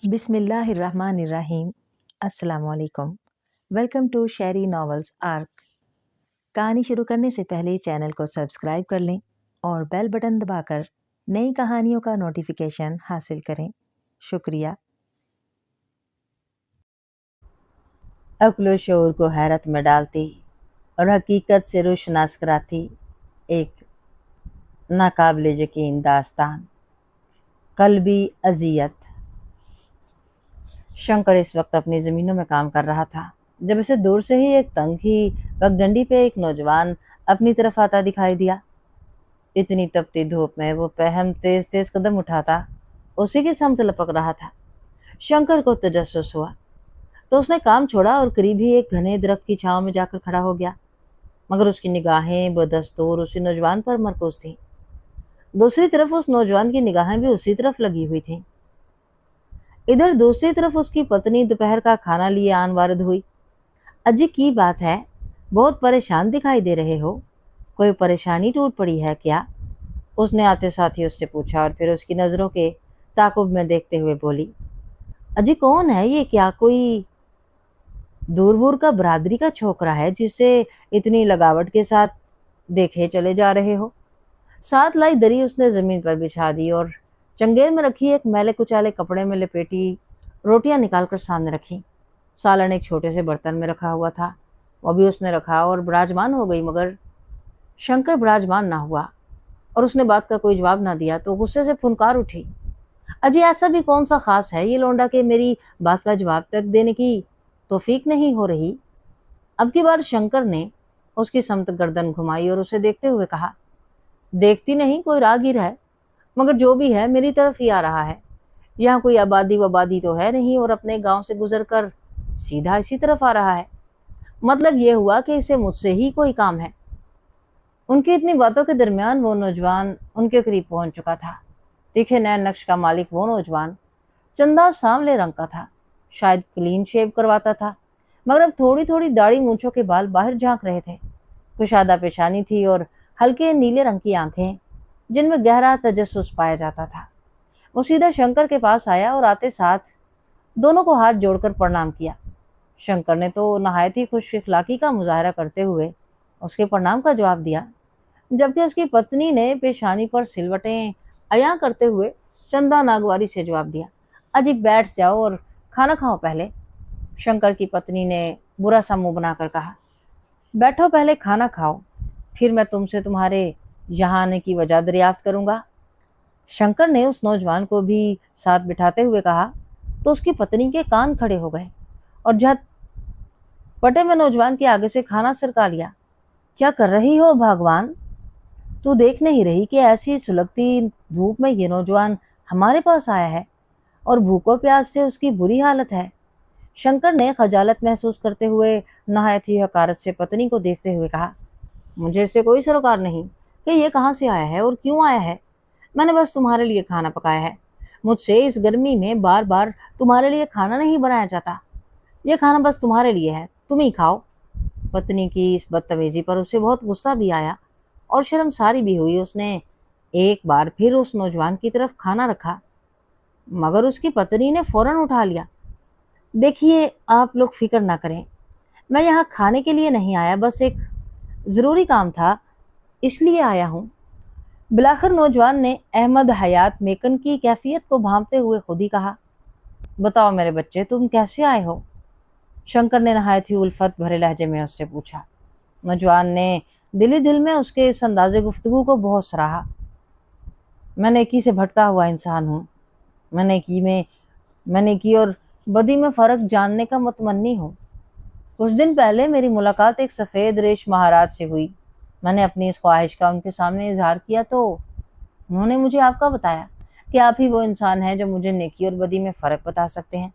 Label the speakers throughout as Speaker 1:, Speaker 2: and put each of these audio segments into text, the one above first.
Speaker 1: बिस्मिल्लाहिर्रहमानिर्रहीम। अस्सलाम वालेकुम। Welcome to Sheri novels arc. कहानी शुरू करने से पहले चैनल को सब्सक्राइब कर लें और बेल बटन दबाकर नई कहानियों का नोटिफिकेशन हासिल करें। शुक्रिया।
Speaker 2: अक्ल व शऊर को हैरत में डालती और हकीकत से रोशनास कराती एक नाकाबिल यकीन दास्तान। कल्बी अजियत। शंकर इस वक्त अपनी ज़मीनों में काम कर रहा था जब उसे दूर से ही एक तंगी पगडंडी पे एक नौजवान अपनी तरफ आता दिखाई दिया। इतनी तपती धूप में वो पहम तेज तेज कदम उठाता उसी की समत लपक रहा था। शंकर को तजस्सुस हुआ तो उसने काम छोड़ा और करीब ही एक घने दरख्त की छांव में जाकर खड़ा हो गया, मगर उसकी निगाहें बदस्तूर उसी नौजवान पर मरकूज थीं। दूसरी तरफ उस नौजवान की निगाहें भी उसी तरफ लगी हुई थीं। इधर दूसरी तरफ उसकी पत्नी दोपहर का खाना लिए आन वारद हुई। अजी की बात है, बहुत परेशान दिखाई दे रहे हो, कोई परेशानी टूट पड़ी है क्या? उसने आते साथ ही उससे पूछा और फिर उसकी नजरों के ताकुब में देखते हुए बोली, अजी कौन है ये? क्या कोई दूर वूर का बरादरी का छोकरा है जिसे इतनी लगावट के साथ देखे चले जा रहे हो? साथ लाई दरी उसने जमीन पर बिछा दी और चंगेर में रखी एक मैले कुचाले कपड़े में लपेटी रोटियां निकालकर सामने रखी। सालन एक छोटे से बर्तन में रखा हुआ था, वो भी उसने रखा और विराजमान हो गई, मगर शंकर विराजमान ना हुआ और उसने बात का कोई जवाब ना दिया तो गुस्से से फुनकार उठी, अजी ऐसा भी कौन सा खास है ये लौंडा के मेरी बात का जवाब तक देने की तौफीक नहीं हो रही? अब की बार शंकर ने उसकी समत गर्दन घुमाई और उसे देखते हुए कहा, देखती नहीं, कोई राहगीर है, मगर जो भी है मेरी तरफ ही आ रहा है। यहाँ कोई आबादी वबादी तो है नहीं और अपने गांव से गुजर कर सीधा इसी तरफ आ रहा है। मतलब ये हुआ कि इसे मुझसे ही कोई काम है। उनकी इतनी बातों के दरमियान वो नौजवान उनके करीब पहुंच चुका था। तीखे नैन नक्श का मालिक वो नौजवान चंदा सांवले रंग का था, शायद क्लीन शेव करवाता था, मगर अब थोड़ी थोड़ी दाढ़ी मूंछों के बाल बाहर झांक रहे थे। कुशादा पेशानी थी और हल्के नीले रंग की आंखें जिनमें गहरा तजस्सुस पाया जाता था। वो सीधा शंकर के पास आया और आते साथ दोनों को हाथ जोड़कर प्रणाम किया। शंकर ने तो नहायत ही खुश इखलाकी का मुजाहरा करते हुए उसके प्रणाम का जवाब दिया, जबकि उसकी पत्नी ने पेशानी पर सिलवटें अया करते हुए चंदा नागवारी से जवाब दिया, अजी बैठ जाओ और खाना खाओ पहले। शंकर की पत्नी ने बुरा सा मुंह बनाकर कहा, बैठो पहले खाना खाओ, फिर मैं तुमसे तुम्हारे यहाँ आने की वजह दरियाफ्त करूंगा। शंकर ने उस नौजवान को भी साथ बिठाते हुए कहा तो उसकी पत्नी के कान खड़े हो गए और झट पटे में नौजवान के आगे से खाना सरका लिया। क्या कर रही हो भगवान? तू देख नहीं रही कि ऐसी सुलगती धूप में ये नौजवान हमारे पास आया है और भूखों प्यास से उसकी बुरी हालत है। शंकर ने खजालत महसूस करते हुए नहायत ही हकारत से पत्नी को देखते हुए कहा, मुझे इससे कोई सरोकार नहीं कि ये कहाँ से आया है और क्यों आया है। मैंने बस तुम्हारे लिए खाना पकाया है। मुझसे इस गर्मी में बार बार तुम्हारे लिए खाना नहीं बनाया जाता। ये खाना बस तुम्हारे लिए है, तुम ही खाओ। पत्नी की इस बदतमीजी पर उसे बहुत गुस्सा भी आया और शर्मसारी भी हुई। उसने एक बार फिर उस नौजवान की तरफ खाना रखा, मगर उसकी पत्नी ने फौरन उठा लिया, देखिए आप लोग फिक्र ना करें, मैं यहाँ खाने के लिए नहीं आया, बस एक ज़रूरी काम था इसलिए आया हूँ। बिलाखिर नौजवान ने अहमद हयात मेकन की कैफियत को भांपते हुए खुद ही कहा, बताओ मेरे बच्चे, तुम कैसे आए हो? शंकर ने नहायत ही उल्फत भरे लहजे में उससे पूछा। नौजवान ने दिली दिल में उसके इस अंदाज़े गुफ्तगू को बहुत सराहा। मैं नेकी से भटका हुआ इंसान हूँ। मैं नेकी और बदी में फ़र्क जानने का मुतमन्नी हूँ। कुछ दिन पहले मेरी मुलाकात एक सफ़ेद रेश महाराज से हुई। मैंने अपनी इस ख्वाहिश का उनके सामने इजहार किया तो उन्होंने मुझे आपका बताया कि आप ही वो इंसान हैं जो मुझे नेकी और बदी में फ़र्क बता सकते हैं।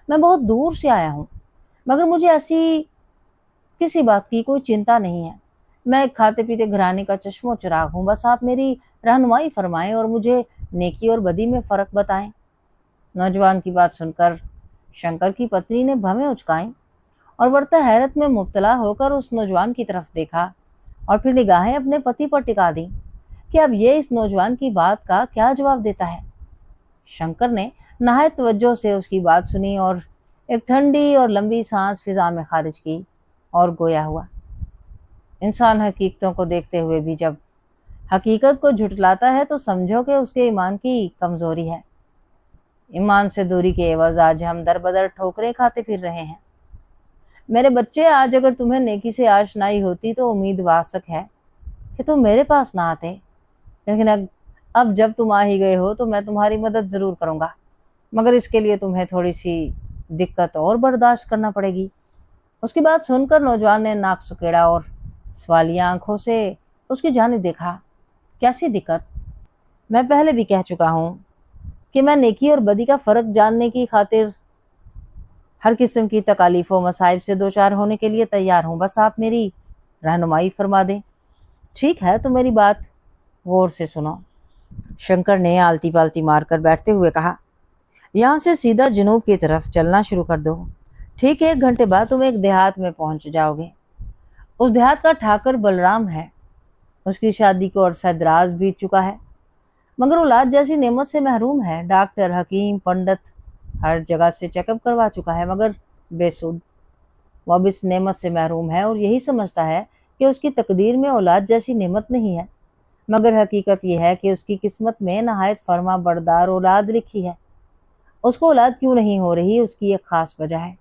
Speaker 2: मैं बहुत दूर से आया हूँ, मगर मुझे ऐसी किसी बात की कोई चिंता नहीं है। मैं एक खाते पीते घराने का चश्मो चिराग हूँ, बस आप मेरी रहनुमाई फरमाएं और मुझे नेकी और बदी में फ़र्क बताएं। नौजवान की बात सुनकर शंकर की पत्नी ने भवें उचकाईं और वर्ता हैरत में मुब्तला होकर उस नौजवान की तरफ देखा और फिर निगाहें अपने पति पर टिका दी कि अब ये इस नौजवान की बात का क्या जवाब देता है। शंकर ने नहायत तवज्जो से उसकी बात सुनी और एक ठंडी और लंबी सांस फिजा में खारिज की और गोया हुआ। इंसान हकीकतों को देखते हुए भी जब हकीकत को झुठलाता है तो समझो कि उसके ईमान की कमजोरी है। ईमान से दूरी के एवज आज हम दर बदर ठोकरें खाते फिर रहे हैं। मेरे बच्चे, आज अगर तुम्हें नेकी से आशनाई होती तो उम्मीद वासक है कि तुम मेरे पास ना आते, लेकिन अब जब तुम आ ही गए हो तो मैं तुम्हारी मदद ज़रूर करूँगा, मगर इसके लिए तुम्हें थोड़ी सी दिक्कत और बर्दाश्त करना पड़ेगी। उसकी बात सुनकर नौजवान ने नाक सुकेड़ा और सवालिया आंखों से उसकी जानिब देखा। कैसी दिक्कत? मैं पहले भी कह चुका हूँ कि मैं नेकी और बदी का फ़र्क जानने की खातिर हर किस्म की तकालीफ व मसाइब से दो चार होने के लिए तैयार हूँ। बस आप मेरी रहनुमाई फरमा दें। ठीक है, तो मेरी बात गौर से सुनो। शंकर ने आलती पालती मारकर बैठते हुए कहा, यहाँ से सीधा जनूब की तरफ चलना शुरू कर दो। ठीक 1 घंटे बाद तुम एक देहात में पहुंच जाओगे। उस देहात का ठाकर बलराम है। उसकी शादी को अरसा दराज बीत चुका है, मगर औलाद जैसी नेमत से महरूम है। डॉक्टर, हकीम, पंडित हर जगह से चेकअप करवा चुका है, मगर बेसुध। वो अब इस नेमत से महरूम है और यही समझता है कि उसकी तकदीर में औलाद जैसी नेमत नहीं है, मगर हकीकत यह है कि उसकी किस्मत में नहायत फर्मा बरदार औलाद लिखी है। उसको औलाद क्यों नहीं हो रही, उसकी एक खास वजह है।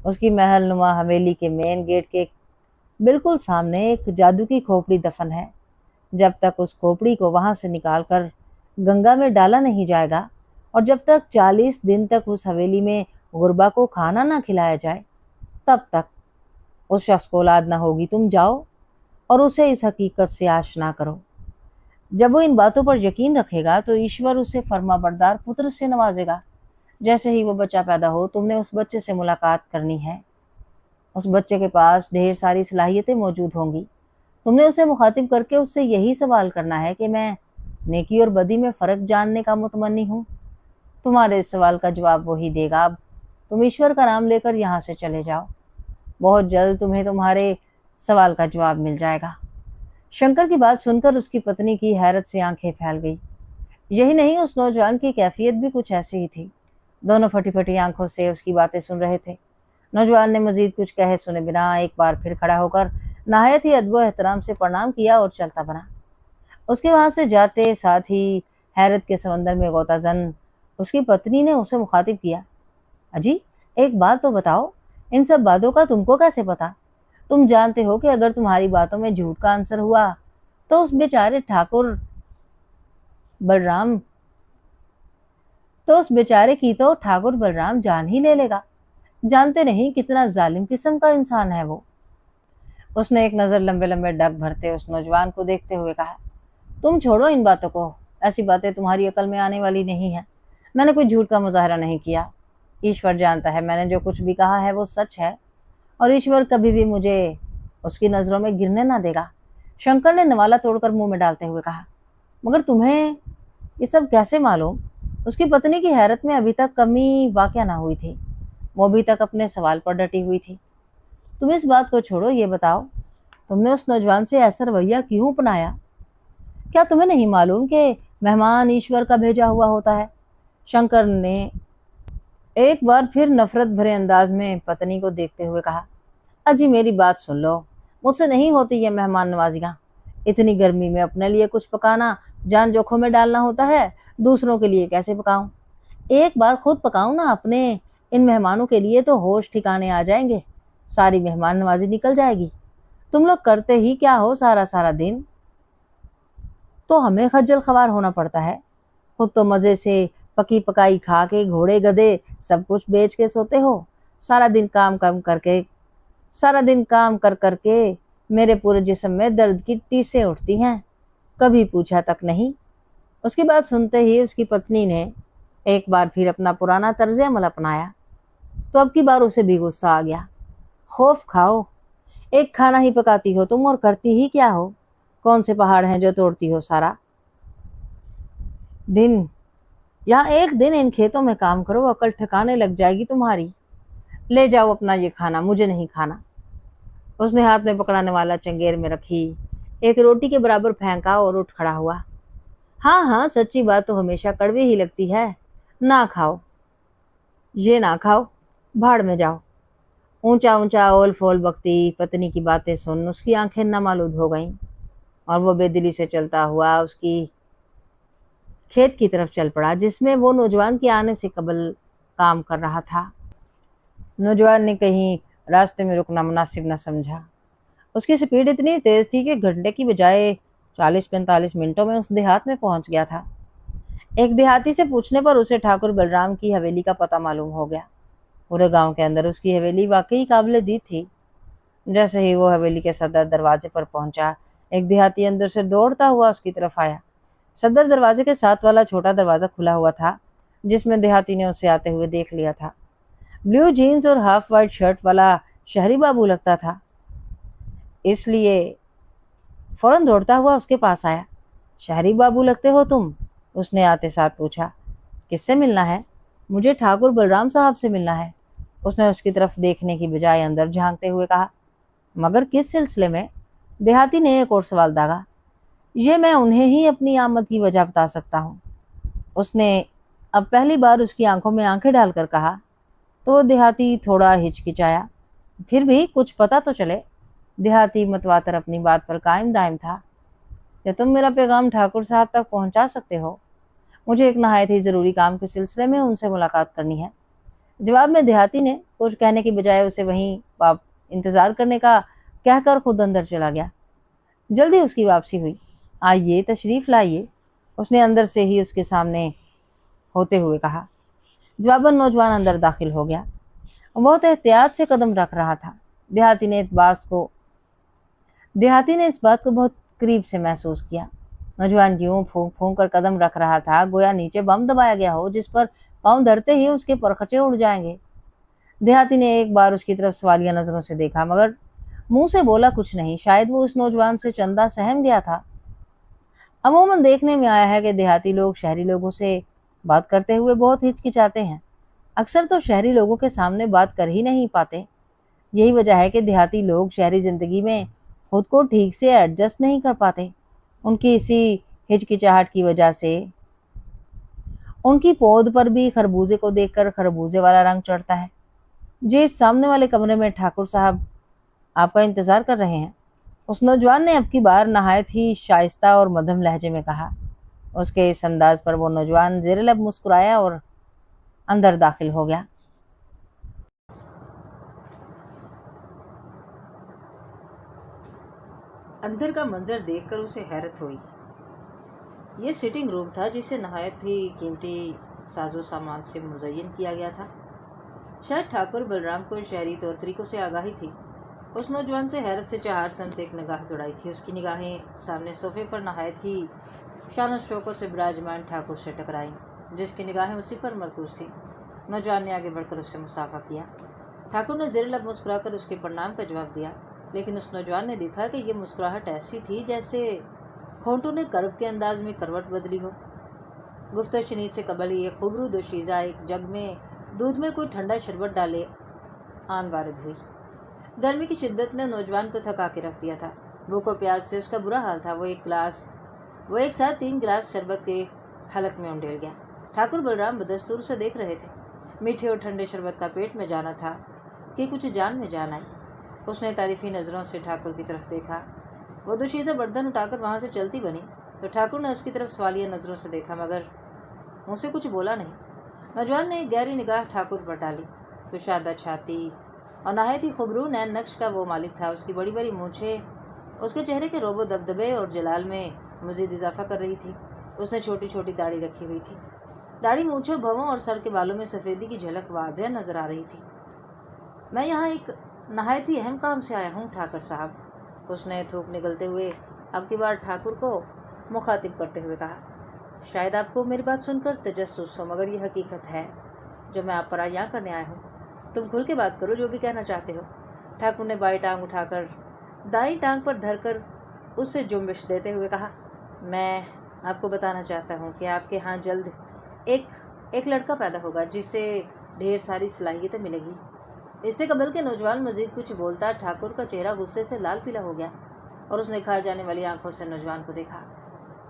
Speaker 2: उसकी महल नुमा हवेली के मेन गेट के बिल्कुल सामने एक जादू की खोपड़ी दफन है। जब तक उस खोपड़ी को वहां से निकाल कर गंगा में डाला नहीं जाएगा और जब तक 40 दिन तक उस हवेली में गुरबा को खाना ना खिलाया जाए, तब तक उस शख्स को औलाद ना होगी। तुम जाओ और उसे इस हकीकत से आशना करो। जब वो इन बातों पर यकीन रखेगा तो ईश्वर उसे फर्मा बरदार पुत्र से नवाजेगा। जैसे ही वो बच्चा पैदा हो, तुमने उस बच्चे से मुलाकात करनी है। उस बच्चे के पास ढेर सारी सलाहियतें मौजूद होंगी। तुमने उसे मुखातिब करके उससे यही सवाल करना है कि मैं नेकी और बदी में फ़र्क जानने का मुतमन्नी हूँ। तुम्हारे इस सवाल का जवाब वही देगा। अब तुम ईश्वर का नाम लेकर यहाँ से चले जाओ। बहुत जल्द तुम्हें तुम्हारे सवाल का जवाब मिल जाएगा। शंकर की बात सुनकर उसकी पत्नी की हैरत से आंखें फैल गई। यही नहीं, उस नौजवान की कैफियत भी कुछ ऐसी ही थी। दोनों फटी फटी आंखों से उसकी बातें सुन रहे थे। नौजवान ने मजीद कुछ कहे सुने बिना एक बार फिर खड़ा होकर नहायत ही अदब एहतराम से प्रणाम किया और चलता बना। उसके वहां से जाते साथ ही हैरत के समंदर में गोताजन उसकी पत्नी ने उसे मुखातिब किया। अजी, एक बात तो बताओ, इन सब बातों का तुमको कैसे पता? तुम जानते हो कि अगर तुम्हारी बातों में झूठ का आंसर हुआ तो उस बेचारे की तो ठाकुर बलराम जान ही ले लेगा। जानते नहीं कितना जालिम किस्म का इंसान है वो। उसने एक नज़र लंबे लंबे डग भरते उस नौजवान को देखते हुए कहा, तुम छोड़ो इन बातों को। ऐसी बातें तुम्हारी अकल में आने वाली नहीं है। मैंने कोई झूठ का मुजाहरा नहीं किया। ईश्वर जानता है मैंने जो कुछ भी कहा है वो सच है और ईश्वर कभी भी मुझे उसकी नज़रों में गिरने ना देगा। शंकर ने नवाला तोड़कर मुंह में डालते हुए कहा, मगर तुम्हें ये सब कैसे मालूम? उसकी पत्नी की हैरत में अभी तक कमी वाक़या ना हुई थी। वो अभी तक अपने सवाल पर डटी हुई थी। तुम इस बात को छोड़ो, ये बताओ, तुमने उस नौजवान से ऐसा रवैया क्यों अपनाया? क्या तुम्हें नहीं मालूम कि मेहमान ईश्वर का भेजा हुआ होता है? शंकर ने एक बार फिर नफरत भरे अंदाज में पत्नी को देखते हुए कहा, अजी मेरी बात सुन लो, मुझसे नहीं होती ये मेहमान नवाजियाँ। इतनी गर्मी में अपने लिए कुछ पकाना जान जोखों में डालना होता है, दूसरों के लिए कैसे पकाऊं? एक बार खुद पकाऊं ना अपने इन मेहमानों के लिए तो होश ठिकाने आ जाएंगे, सारी मेहमान नवाजी निकल जाएगी। तुम लोग करते ही क्या हो सारा सारा दिन? तो हमें खज्जल खवार होना पड़ता है। खुद तो मज़े से पकी पकाई खा के घोड़े गधे सब कुछ बेच के सोते हो। सारा दिन काम कर करके मेरे पूरे जिस्म में दर्द की टीसें उठती हैं। कभी पूछा तक नहीं। उसकी बात सुनते ही उसकी पत्नी ने एक बार फिर अपना पुराना तर्ज अमल अपनाया। तो अब की बार उसे भी गुस्सा आ गया। खौफ खाओ, एक खाना ही पकाती हो तुम और करती ही क्या हो? कौन से पहाड़ हैं जो तोड़ती हो सारा दिन? यहाँ एक दिन इन खेतों में काम करो, अकल ठिकाने लग जाएगी तुम्हारी। ले जाओ अपना ये खाना, मुझे नहीं खाना। उसने हाथ में पकड़ाने वाला चंगेर में रखी एक रोटी के बराबर फेंका और उठ खड़ा हुआ। हाँ हाँ, सच्ची बात तो हमेशा कड़वी ही लगती है। ना खाओ, ये ना खाओ, भाड़ में जाओ। ऊंचा ऊंचा ओल फोल बकती पत्नी की बातें सुन उसकी आंखें नमालूद हो गईं और वो बेदिली से चलता हुआ उसकी खेत की तरफ चल पड़ा जिसमें वो नौजवान के आने से कबल काम कर रहा था। नौजवान ने कहीं रास्ते में रुकना मुनासिब न समझा। उसकी स्पीड इतनी तेज थी कि घंटे की बजाय 40-45 मिनटों में उस देहात में पहुंच गया था। एक देहाती से पूछने पर उसे ठाकुर बलराम की हवेली का पता मालूम हो गया। पूरे गांव के अंदर उसकी हवेली वाकई काबिल दीद थी। जैसे ही वो हवेली के सदर दरवाजे पर पहुंचा, एक देहाती अंदर से दौड़ता हुआ उसकी तरफ आया। सदर दरवाजे के साथ वाला छोटा दरवाजा खुला हुआ था जिसमें देहाती ने उसे आते हुए देख लिया था। ब्लू जीन्स और हाफ वाइट शर्ट वाला शहरी बाबू लगता था, इसलिए फौरन दौड़ता हुआ उसके पास आया। शहरी बाबू लगते हो तुम? उसने आते साथ पूछा। किससे मिलना है? मुझे ठाकुर बलराम साहब से मिलना है, उसने उसकी तरफ देखने की बजाय अंदर झांकते हुए कहा। मगर किस सिलसिले में? देहाती ने एक और सवाल दागा। ये मैं उन्हें ही अपनी आमद की वजह बता सकता हूँ, उसने अब पहली बार उसकी आंखों में आंखें डालकर कहा। तो देहाती थोड़ा हिचकिचाया। फिर भी कुछ पता तो चले। देहाती मतवातर अपनी बात पर कायम दायम था। क्या तुम मेरा पैगाम ठाकुर साहब तक पहुंचा सकते हो? मुझे एक नहायत ही जरूरी काम के सिलसिले में उनसे मुलाकात करनी है। जवाब में देहाती ने कुछ कहने की बजाय उसे वहीं इंतजार करने का कहकर खुद अंदर चला गया। जल्दी उसकी वापसी हुई। आइए तशरीफ लाइए, उसने अंदर से ही उसके सामने होते हुए कहा। जवाबन नौजवान अंदर दाखिल हो गया। बहुत एहतियात से कदम रख रहा था। देहाती ने इस बात को बहुत करीब से महसूस किया। नौजवान यूं फूंक फूंक कर कदम रख रहा था गोया नीचे बम दबाया गया हो जिस पर पांव धरते ही उसके परखचे उड़ जाएंगे। देहाती ने एक बार उसकी तरफ सवालिया नजरों से देखा मगर मुंह से बोला कुछ नहीं। शायद वो उस नौजवान से चंदा सहम गया था। अमूमन देखने में आया है कि देहाती लोग शहरी लोगों से बात करते हुए बहुत हिचकिचाते हैं। अक्सर तो शहरी लोगों के सामने बात कर ही नहीं पाते। यही वजह है कि देहाती लोग शहरी जिंदगी में खुद को ठीक से एडजस्ट नहीं कर पाते। उनकी इसी हिचकिचाहट की वजह से उनकी पौध पर भी खरबूजे को देखकर खरबूजे वाला रंग चढ़ता है। जी, सामने वाले कमरे में ठाकुर साहब आपका इंतजार कर रहे हैं, उस नौजवान ने अब की बार नहायत ही शाइस्ता और मध्यम लहजे में कहा। उसके इस अंदाज पर वो नौजवान जेर लब मुस्कुराया और अंदर दाखिल हो गया। अंदर का मंजर देखकर उसे हैरत हुई। ये सिटिंग रूम था जिसे नहायत ही कीमती साजो सामान से मुज़य्यन किया गया था। शायद ठाकुर बलराम को शहरी तौर तरीकों से आगाही थी। उस नौजवान से हैरत से चार संत एक निगाह दौड़ाई थी। उसकी निगाहें सामने सोफे पर नहायत ही शान शौकों से विराजमान ठाकुर से टकराई जिसकी निगाहें उसी पर मरकूज थी। नौजवान ने आगे बढ़कर उससे मुसाफा किया। ठाकुर ने ज़ेर लब मुस्कुराकर उसके प्रणाम का जवाब दिया, लेकिन उस नौजवान ने देखा कि यह मुस्कुराहट ऐसी थी जैसे होंठों ने करब के अंदाज में करवट बदली हो। गुफ्तगू शनीद से कबल ही एक खूबरू दोशीज़ा एक जग में दूध में कोई ठंडा शरबत डाले आन वारिद हुई। गर्मी की शिद्दत ने नौजवान को थका के रख दिया था। भूख और प्यास से उसका बुरा हाल था। वो एक साथ 3 गिलास शरबत के हलक में उंडेल गया। ठाकुर बलराम बदस्तूर से देख रहे थे। मीठे और ठंडे शरबत का पेट में जाना था कि कुछ जान में जान आई। उसने तारीफी नज़रों से ठाकुर की तरफ देखा। वो दोशीज़ा बर्तन उठाकर वहाँ से चलती बनी तो ठाकुर ने उसकी तरफ सवालिया नज़रों से देखा मगर मुझसे कुछ बोला नहीं। नौजवान ने एक गहरी निगाह ठाकुर पर डाली। कुशादा छाती और नहायत ही खुबरू नैन नक्श का वो मालिक था। उसकी बड़ी बड़ी मूँछें उसके चेहरे के रोबो दबदबे और जलाल में मज़ीद इजाफा कर रही थी। उसने छोटी छोटी दाढ़ी रखी हुई थी। दाढ़ी, मूँछों, भवों और सर के बालों में सफ़ेदी की झलक वाज़ेह नज़र आ रही थी। मैं यहाँ एक नहायत ही अहम काम से आया हूँ ठाकुर साहब, उसने थूक निगलते हुए अब की बार ठाकुर को मुखातिब करते हुए कहा। शायद आपको मेरी बात सुनकर तजस्सुस हो मगर ये हकीकत है जो मैं आप पर यहाँ करने आया हूँ। तुम खुल के बात करो, जो भी कहना चाहते हो। ठाकुर ने बाई टांग उठाकर दाई टांग पर धरकर उससे जुम्बिश देते हुए कहा। मैं आपको बताना चाहता हूँ कि आपके यहाँ जल्द एक लड़का पैदा होगा जिससे ढेर सारी सलाहियतें मिलेगी। इससे कबल के नौजवान मजीद कुछ बोलता ठाकुर का चेहरा गुस्से से लाल पीला हो गया और उसने खाए जाने वाली आंखों से नौजवान को देखा।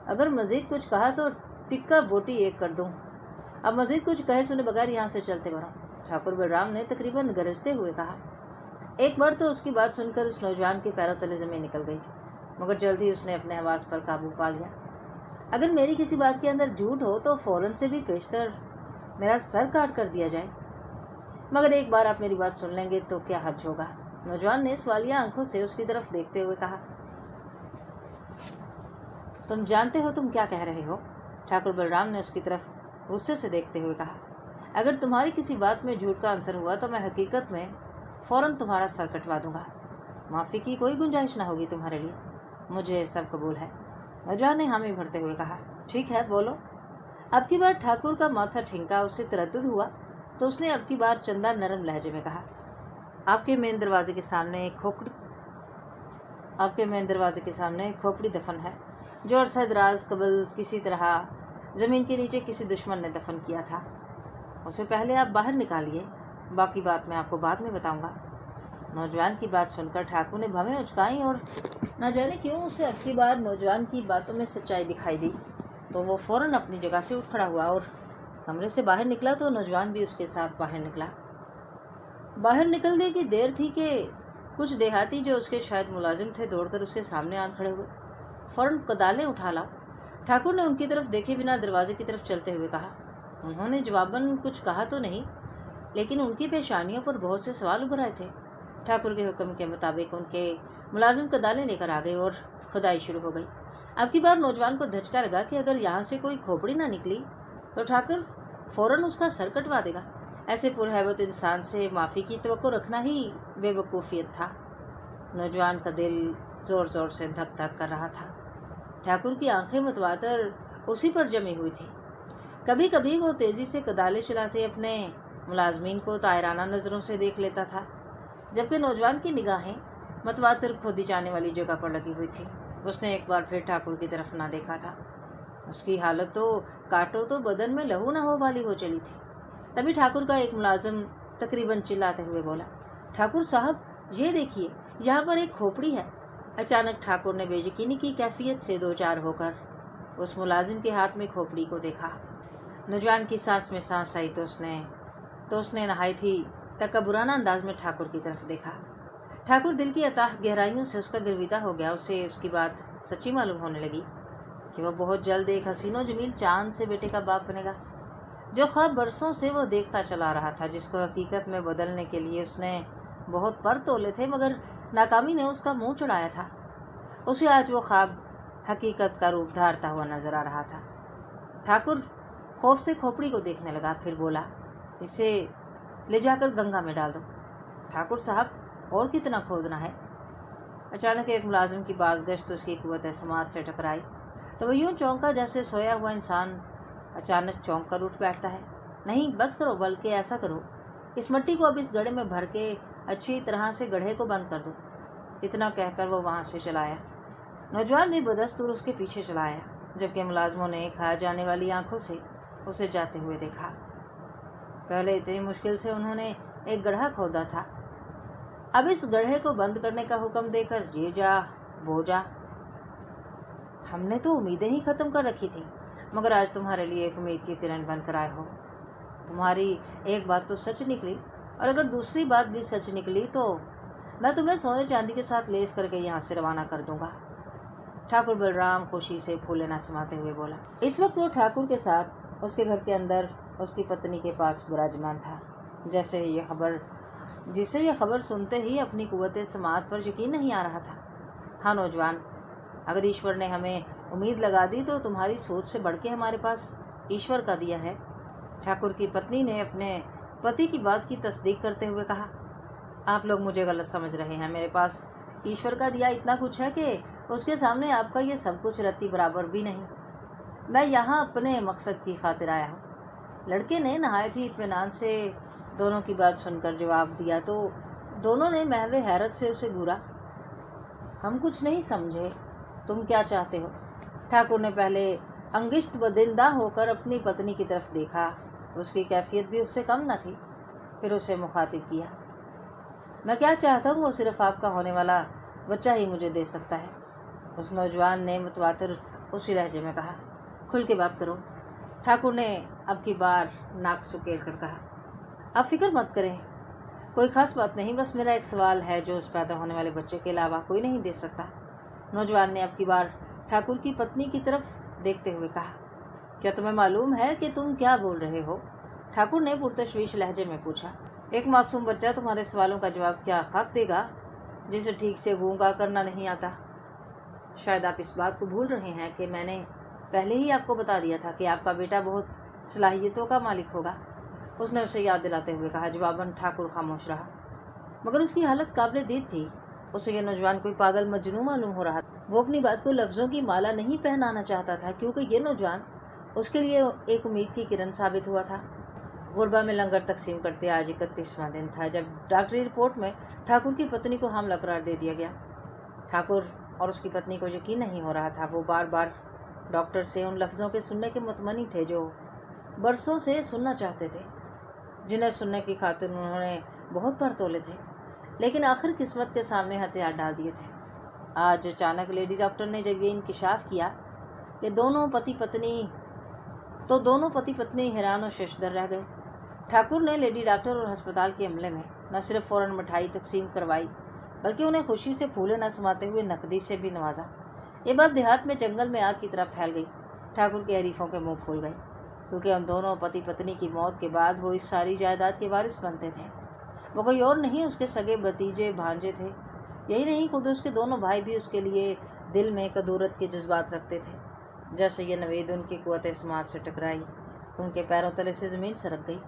Speaker 2: अगर मजीद कुछ कहा तो टिक्का बोटी एक कर दूं। अब मजीद कुछ कहे सुने बगैर यहाँ से चलते बढ़ो, ठाकुर बलराम ने तकरीबन गरजते हुए कहा। एक बार तो उसकी बात सुनकर उस नौजवान के पैरों तले जमीन निकल गई, मगर जल्द ही उसने अपने आवाज़ पर काबू पा लिया। अगर मेरी किसी बात के अंदर झूठ हो तो फौरन से भी पेशतर मेरा सर काट कर दिया जाए, मगर एक बार आप मेरी बात सुन लेंगे तो क्या हर्ज होगा। नौजवान ने सवालिया आंखों से उसकी तरफ देखते हुए कहा। तुम जानते हो तुम क्या कह रहे हो? ठाकुर बलराम ने उसकी तरफ गुस्से से देखते हुए कहा। अगर तुम्हारी किसी बात में झूठ का आंसर हुआ तो मैं हकीकत में फ़ौरन तुम्हारा सर कटवा दूंगा। माफ़ी की कोई गुंजाइश ना होगी तुम्हारे लिए। मुझे सब कबूल है। नौजवान ने हामी भरते हुए कहा। ठीक है, बोलो। अब की बार ठाकुर का माथा ठिंका, उससे तरद्दुद हुआ तो उसने अब की बार चंदा नरम लहजे में कहा। आपके मेन दरवाजे के सामने एक खोपड़ी दफन है, जो अरसा दराज कबल किसी तरह ज़मीन के नीचे किसी दुश्मन ने दफन किया था। उसे पहले आप बाहर निकालिए, बाकी बात मैं आपको बाद में बताऊंगा। नौजवान की बात सुनकर ठाकुर ने भवें उचकाई और न जाने क्यों उसे अब की बार नौजवान की बातों में सच्चाई दिखाई दी, तो वो फ़ौरन अपनी जगह से उठ खड़ा हुआ और कमरे से बाहर निकला तो नौजवान भी उसके साथ बाहर निकला। बाहर निकलने की देर थी कि कुछ देहाती जो उसके शायद मुलाजिम थे दौड़कर उसके सामने आन खड़े हुए। फ़ौरन कदालें उठा लाओ। ठाकुर ने उनकी तरफ देखे बिना दरवाजे की तरफ चलते हुए कहा। उन्होंने जवाबन कुछ कहा तो नहीं, लेकिन उनकी पेशानियों पर बहुत से सवाल उभर आए थे। ठाकुर के हुक्म के मुताबिक उनके मुलाजिम कदालें लेकर आ गए और खुदाई शुरू हो गई। अब की बार नौजवान को धचका लगा कि अगर यहाँ से कोई खोपड़ी ना निकली तो ठाकुर फ़ौरन उसका सर कटवा देगा। ऐसे पुरहैबत इंसान से माफ़ी की तवक्को रखना ही बेवकूफ़ियत था। नौजवान का दिल ज़ोर ज़ोर से धक धक कर रहा था। ठाकुर की आंखें मतवातर उसी पर जमी हुई थी। कभी कभी वो तेज़ी से कदालें चलाते अपने मुलाजमीन को तायराना नज़रों से देख लेता था, जबकि नौजवान की निगाहें मतवातर खोदी जाने वाली जगह पर लगी हुई थी। उसने एक बार फिर ठाकुर की तरफ ना देखा था। उसकी हालत तो काटो तो बदन में लहू ना हो वाली हो चली थी। तभी ठाकुर का एक मुलाजिम तकरीबन चिल्लाते हुए बोला, ठाकुर साहब, ये देखिए, यहाँ पर एक खोपड़ी है। अचानक ठाकुर ने बेयकीनी की कैफियत से दो चार होकर उस मुलाजिम के हाथ में खोपड़ी को देखा। नौजवान की सांस में सांस आई तो उसने नहाई थी तकबुराना अंदाज में ठाकुर की तरफ देखा। ठाकुर दिल की अताह गहराइयों से उसका गिरविदा हो गया। उसे उसकी बात सच्ची मालूम होने लगी कि वह बहुत जल्द एक हसीनो जमील चांद से बेटे का बाप बनेगा। जो ख्वाब बरसों से वो देखता चला रहा था, जिसको हकीकत में बदलने के लिए उसने बहुत पर तोले थे, मगर नाकामी ने उसका मुंह चढ़ाया था। उसे आज वो ख्वाब हकीकत का रूप धारता हुआ नजर आ रहा था। ठाकुर खौफ से खोपड़ी को देखने लगा, फिर बोला, इसे ले जाकर गंगा में डाल दो। ठाकुर साहब, और कितना खोदना है? अचानक एक मुलाजिम की बाज़गश्त उसकी कुव्वत समात से टकराई तो वह यूँ चौंका जैसे सोया हुआ इंसान अचानक चौंक कर उठ बैठता है। नहीं, बस करो, बल्कि ऐसा करो, इस मिट्टी को अब इस गड्ढे में भर के अच्छी तरह से गड्ढे को बंद कर दो। इतना कहकर वो वहाँ से चलाया। नौजवान ने बदस्तूर उसके पीछे चलाया, जबकि मुलाजमों ने खा जाने वाली आंखों से उसे जाते हुए देखा। पहले इतनी मुश्किल से उन्होंने एक गड्ढा खोदा था, अब इस गड्ढे को बंद करने का हुक्म देकर ये जा वो जा। हमने तो उम्मीदें ही ख़त्म कर रखी थी, मगर आज तुम्हारे लिए एक उम्मीद की किरण बनकर आए हो। तुम्हारी एक बात तो सच निकली, और अगर दूसरी बात भी सच निकली तो मैं तुम्हें सोने चांदी के साथ लेस करके यहाँ से रवाना कर दूंगा। ठाकुर बलराम खुशी से फूले न समाते हुए बोला। इस वक्त वो ठाकुर के साथ उसके घर के अंदर उसकी पत्नी के पास विराजमान था। जिसे यह खबर सुनते ही अपनी कुव्वत समात पर यकीन नहीं आ रहा था। हाँ नौजवान, अगर ईश्वर ने हमें उम्मीद लगा दी तो तुम्हारी सोच से बढ़ के हमारे पास ईश्वर का दिया है। ठाकुर की पत्नी ने अपने पति की बात की तस्दीक करते हुए कहा, आप लोग मुझे गलत समझ रहे हैं। मेरे पास ईश्वर का दिया इतना कुछ है कि उसके सामने आपका ये सब कुछ रत्ती बराबर भी नहीं। मैं यहाँ अपने मकसद की खातिर आया हूँ। लड़के ने नहायत ही इत्मीनान से दोनों की बात सुनकर जवाब दिया तो दोनों ने महवे हैरत से उसे घूरा। हम कुछ नहीं समझे, तुम क्या चाहते हो? ठाकुर ने पहले अंगिश्त बदिंदा होकर अपनी पत्नी की तरफ देखा, उसकी कैफियत भी उससे कम न थी। फिर उसे मुखातिब किया, मैं क्या चाहता हूँ वो सिर्फ आपका होने वाला बच्चा ही मुझे दे सकता है। उस नौजवान ने मुतवातिर उसी लहजे में कहा। खुल के बात करो। ठाकुर ने अब की बार नाक सुकेड़ कर कहा, आप फिक्र मत करें, कोई ख़ास बात नहीं, बस मेरा एक सवाल है जो उस पैदा होने वाले बच्चे के अलावा कोई नहीं दे सकता। नौजवान ने अब की बार ठाकुर की पत्नी की तरफ देखते हुए कहा, क्या तुम्हें मालूम है कि तुम क्या बोल रहे हो? ठाकुर ने पुरतशवीश लहजे में पूछा। एक मासूम बच्चा तुम्हारे सवालों का जवाब क्या खाक देगा, जिसे ठीक से गूंगा करना नहीं आता? शायद आप इस बात को भूल रहे हैं कि मैंने पहले ही आपको बता दिया था कि आपका बेटा बहुत सलाहियतों का मालिक होगा। उसने उसे याद दिलाते हुए कहा। जवाबन ठाकुर खामोश रहा, मगर उसकी हालत काबिल दीद थी। उसे ये नौजवान कोई पागल मजनू मालूम हो रहा था। वो अपनी बात को लफ्ज़ों की माला नहीं पहनाना चाहता था, क्योंकि ये नौजवान उसके लिए एक उम्मीद की किरण साबित हुआ था। गुरबा में लंगर तकसीम करते आज 31वां दिन था जब डॉक्टरी रिपोर्ट में ठाकुर की पत्नी को हामला करार दे दिया गया। ठाकुर और उसकी पत्नी को यकीन नहीं हो रहा था। वो बार बार डॉक्टर से उन लफ्ज़ों के सुनने के मुतमनी थे जो बरसों से सुनना चाहते थे, जिन्हें सुनने की खातिर उन्होंने बहुत बार तोले थे, लेकिन आखिर किस्मत के सामने हथियार डाल दिए थे। आज अचानक लेडी डॉक्टर ने जब ये इंकिशाफ किया कि दोनों पति पत्नी हैरान और शशदर रह गए। ठाकुर ने लेडी डॉक्टर और अस्पताल के अमले में न सिर्फ फ़ौरन मिठाई तकसीम करवाई, बल्कि उन्हें खुशी से फूले न समाते हुए नकदी से भी नवाजा। ये बात देहात में जंगल में आग की तरह फैल गई। ठाकुर के हरीफों के मुंह फूल गए, क्योंकि उन दोनों पति पत्नी की मौत के बाद वो इस सारी जायदाद के वारिस बनते थे। वो कोई और नहीं, उसके सगे भतीजे भांजे थे। यही नहीं, खुद उसके दोनों भाई भी उसके लिए दिल में कदूरत के जज्बात रखते थे। जैसे ये नवेद उनकी कुव्वत समाज से टकराई, उनके पैरों तले से ज़मीन सरक गई।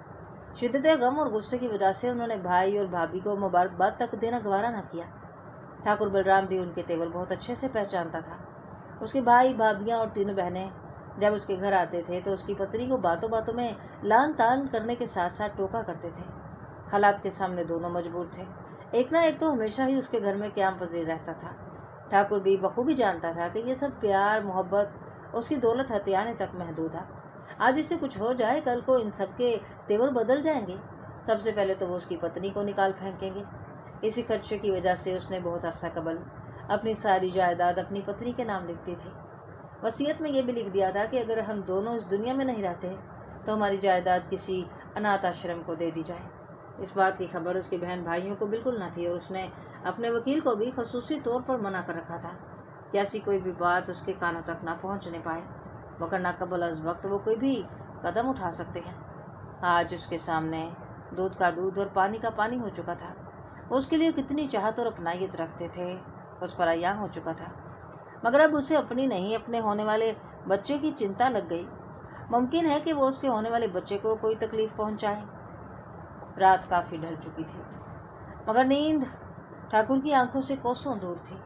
Speaker 2: शिद्दत गम और गुस्से की वजह से उन्होंने भाई और भाभी को मुबारकबाद तक देना गवारा न किया। ठाकुर बलराम भी उनके तेवर बहुत अच्छे से पहचानता था। उसके भाई भाभियाँ और तीनों बहनें जब उसके घर आते थे तो उसकी पत्नी को बातों बातों में लान तान करने के साथ साथ टोका करते थे। हालात के सामने दोनों मजबूर थे। एक ना एक तो हमेशा ही उसके घर में क़याम पज़ीर रहता था। ठाकुर भी बखूबी जानता था कि ये सब प्यार मोहब्बत उसकी दौलत हथियाने तक महदूद था। आज इससे कुछ हो जाए, कल को इन सब के तेवर बदल जाएंगे। सबसे पहले तो वो उसकी पत्नी को निकाल फेंकेंगे। इसी खदशे की वजह से उसने बहुत अरसा कबल अपनी सारी जायदाद अपनी पत्नी के नाम लिख दी थी। वसीयत में यह भी लिख दिया था कि अगर हम दोनों इस दुनिया में नहीं रहते तो हमारी जायदाद किसी अनाथ आश्रम को दे दी जाए। इस बात की खबर उसके बहन भाइयों को बिल्कुल न थी और उसने अपने वकील को भी खसूसी तौर पर मना कर रखा था कि ऐसी कोई भी बात उसके कानों तक ना पहुंचने पाए, वरना कबल अज़ वक्त वो कोई भी कदम उठा सकते हैं। आज उसके सामने दूध का दूध और पानी का पानी हो चुका था। वो उसके लिए कितनी चाहत और अपनायत रखते थे, उस पर अयां हो चुका था। मगर अब उसे अपनी नहीं, अपने होने वाले बच्चे की चिंता लग गई। मुमकिन है कि वो उसके होने वाले बच्चे को कोई तकलीफ़ पहुंचाए। रात काफ़ी ढल चुकी थी, मगर नींद ठाकुर की आंखों से कोसों दूर थी।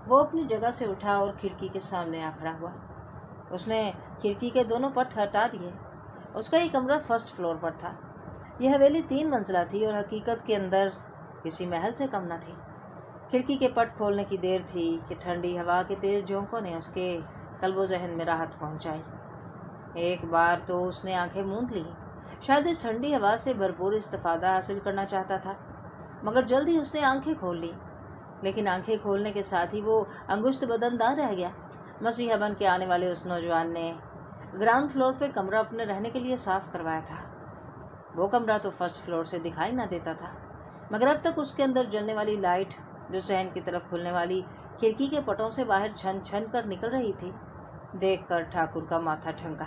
Speaker 2: वो अपनी जगह से उठा और खिड़की के सामने आ खड़ा हुआ। उसने खिड़की के दोनों पट हटा दिए। उसका ये कमरा फर्स्ट फ्लोर पर था। यह हवेली 3 मंजिला थी और हकीकत के अंदर किसी महल से कम न थी। खिड़की के पट खोलने की देर थी कि ठंडी हवा के तेज़ झोंकों ने उसके कल्बो जहन में राहत पहुंचाई। एक बार तो उसने आंखें मूंद ली। शायद इस ठंडी हवा से भरपूर इस्तिफादा हासिल करना चाहता था, मगर जल्द ही उसने आंखें खोल ली। लेकिन आंखें खोलने के साथ ही वो अंगुश्त बदनदार रह गया। मसीहा बन के आने वाले उस नौजवान ने ग्राउंड फ्लोर पे कमरा अपने रहने के लिए साफ़ करवाया था। वो कमरा तो फर्स्ट फ्लोर से दिखाई ना देता था, मगर अब तक उसके अंदर जलने वाली लाइट जो सहन की तरफ खुलने वाली खिड़की के पटों से बाहर छन छन कर निकल रही थी, देखकर ठाकुर का माथा ठनका।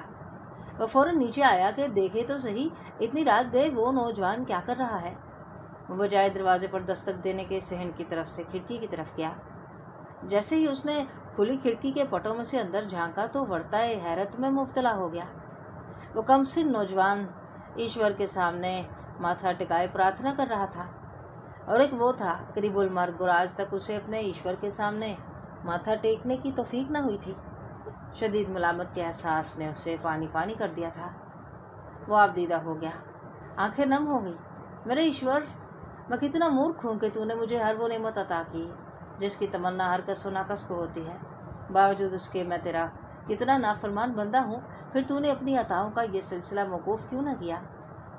Speaker 2: वह फौरन नीचे आया कि देखे तो सही, इतनी रात गए वो नौजवान क्या कर रहा है। वो बजाय दरवाजे पर दस्तक देने के सहन की तरफ से खिड़की की तरफ गया। जैसे ही उसने खुली खिड़की के पटों में से अंदर झांका तो वर्ताए हैरत में मुब्तला हो गया। वो कमसिन नौजवान ईश्वर के सामने माथा टिकाए प्रार्थना कर रहा था, और एक वो था करीबुल मर्ग, और आज तक उसे अपने ईश्वर के सामने माथा टेकने की तौफीक ना हुई थी। शदीद मलामत के एहसास ने उसे पानी पानी कर दिया था। वो आबदीदा हो गया, आंखें नम हो गई। मेरे ईश्वर, मैं कितना मूर्ख हूँ कि तूने मुझे हर वो नेमत अता की जिसकी तमन्ना हर कस व नाकस को होती है। बावजूद उसके मैं तेरा कितना नाफरमान बंदा हूँ, फिर तूने अपनी अताओं का ये सिलसिला मौकूफ़ क्यों न किया।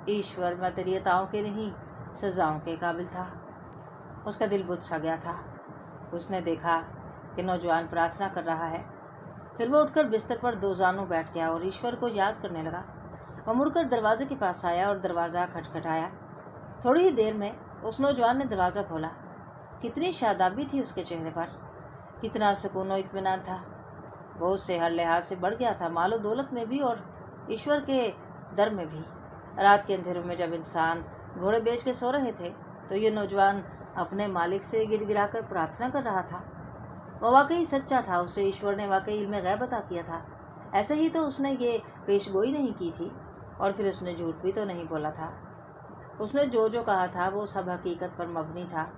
Speaker 2: ईश्वर, मैं तेरी अताओं के नहीं सज़ाओं के काबिल था। उसका दिल बुझ सा गया था। उसने देखा कि नौजवान प्रार्थना कर रहा है। फिर वो उठकर बिस्तर पर 2 जानू बैठ गया और ईश्वर को याद करने लगा। वो मुड़कर दरवाजे के पास आया और दरवाज़ा खटखटाया। थोड़ी ही देर में उस नौजवान ने दरवाज़ा खोला। कितनी शादाबी थी उसके चेहरे पर, कितना सुकून और इत्मीनान था। वो उससे हर लिहाज से बढ़ गया था, मालो दौलत में भी और ईश्वर के दर में भी। रात के अंधेरों में जब इंसान घोड़े बेच के सो रहे थे तो ये नौजवान अपने मालिक से गिड़गिड़ा कर प्रार्थना कर रहा था। वो वाकई सच्चा था, उसे ईश्वर ने वाकई इल्म गैब अता किया था। ऐसे ही तो उसने ये पेशगोई नहीं की थी और फिर उसने झूठ भी तो नहीं बोला था। उसने जो जो कहा था वो सब हकीकत पर मबनी था।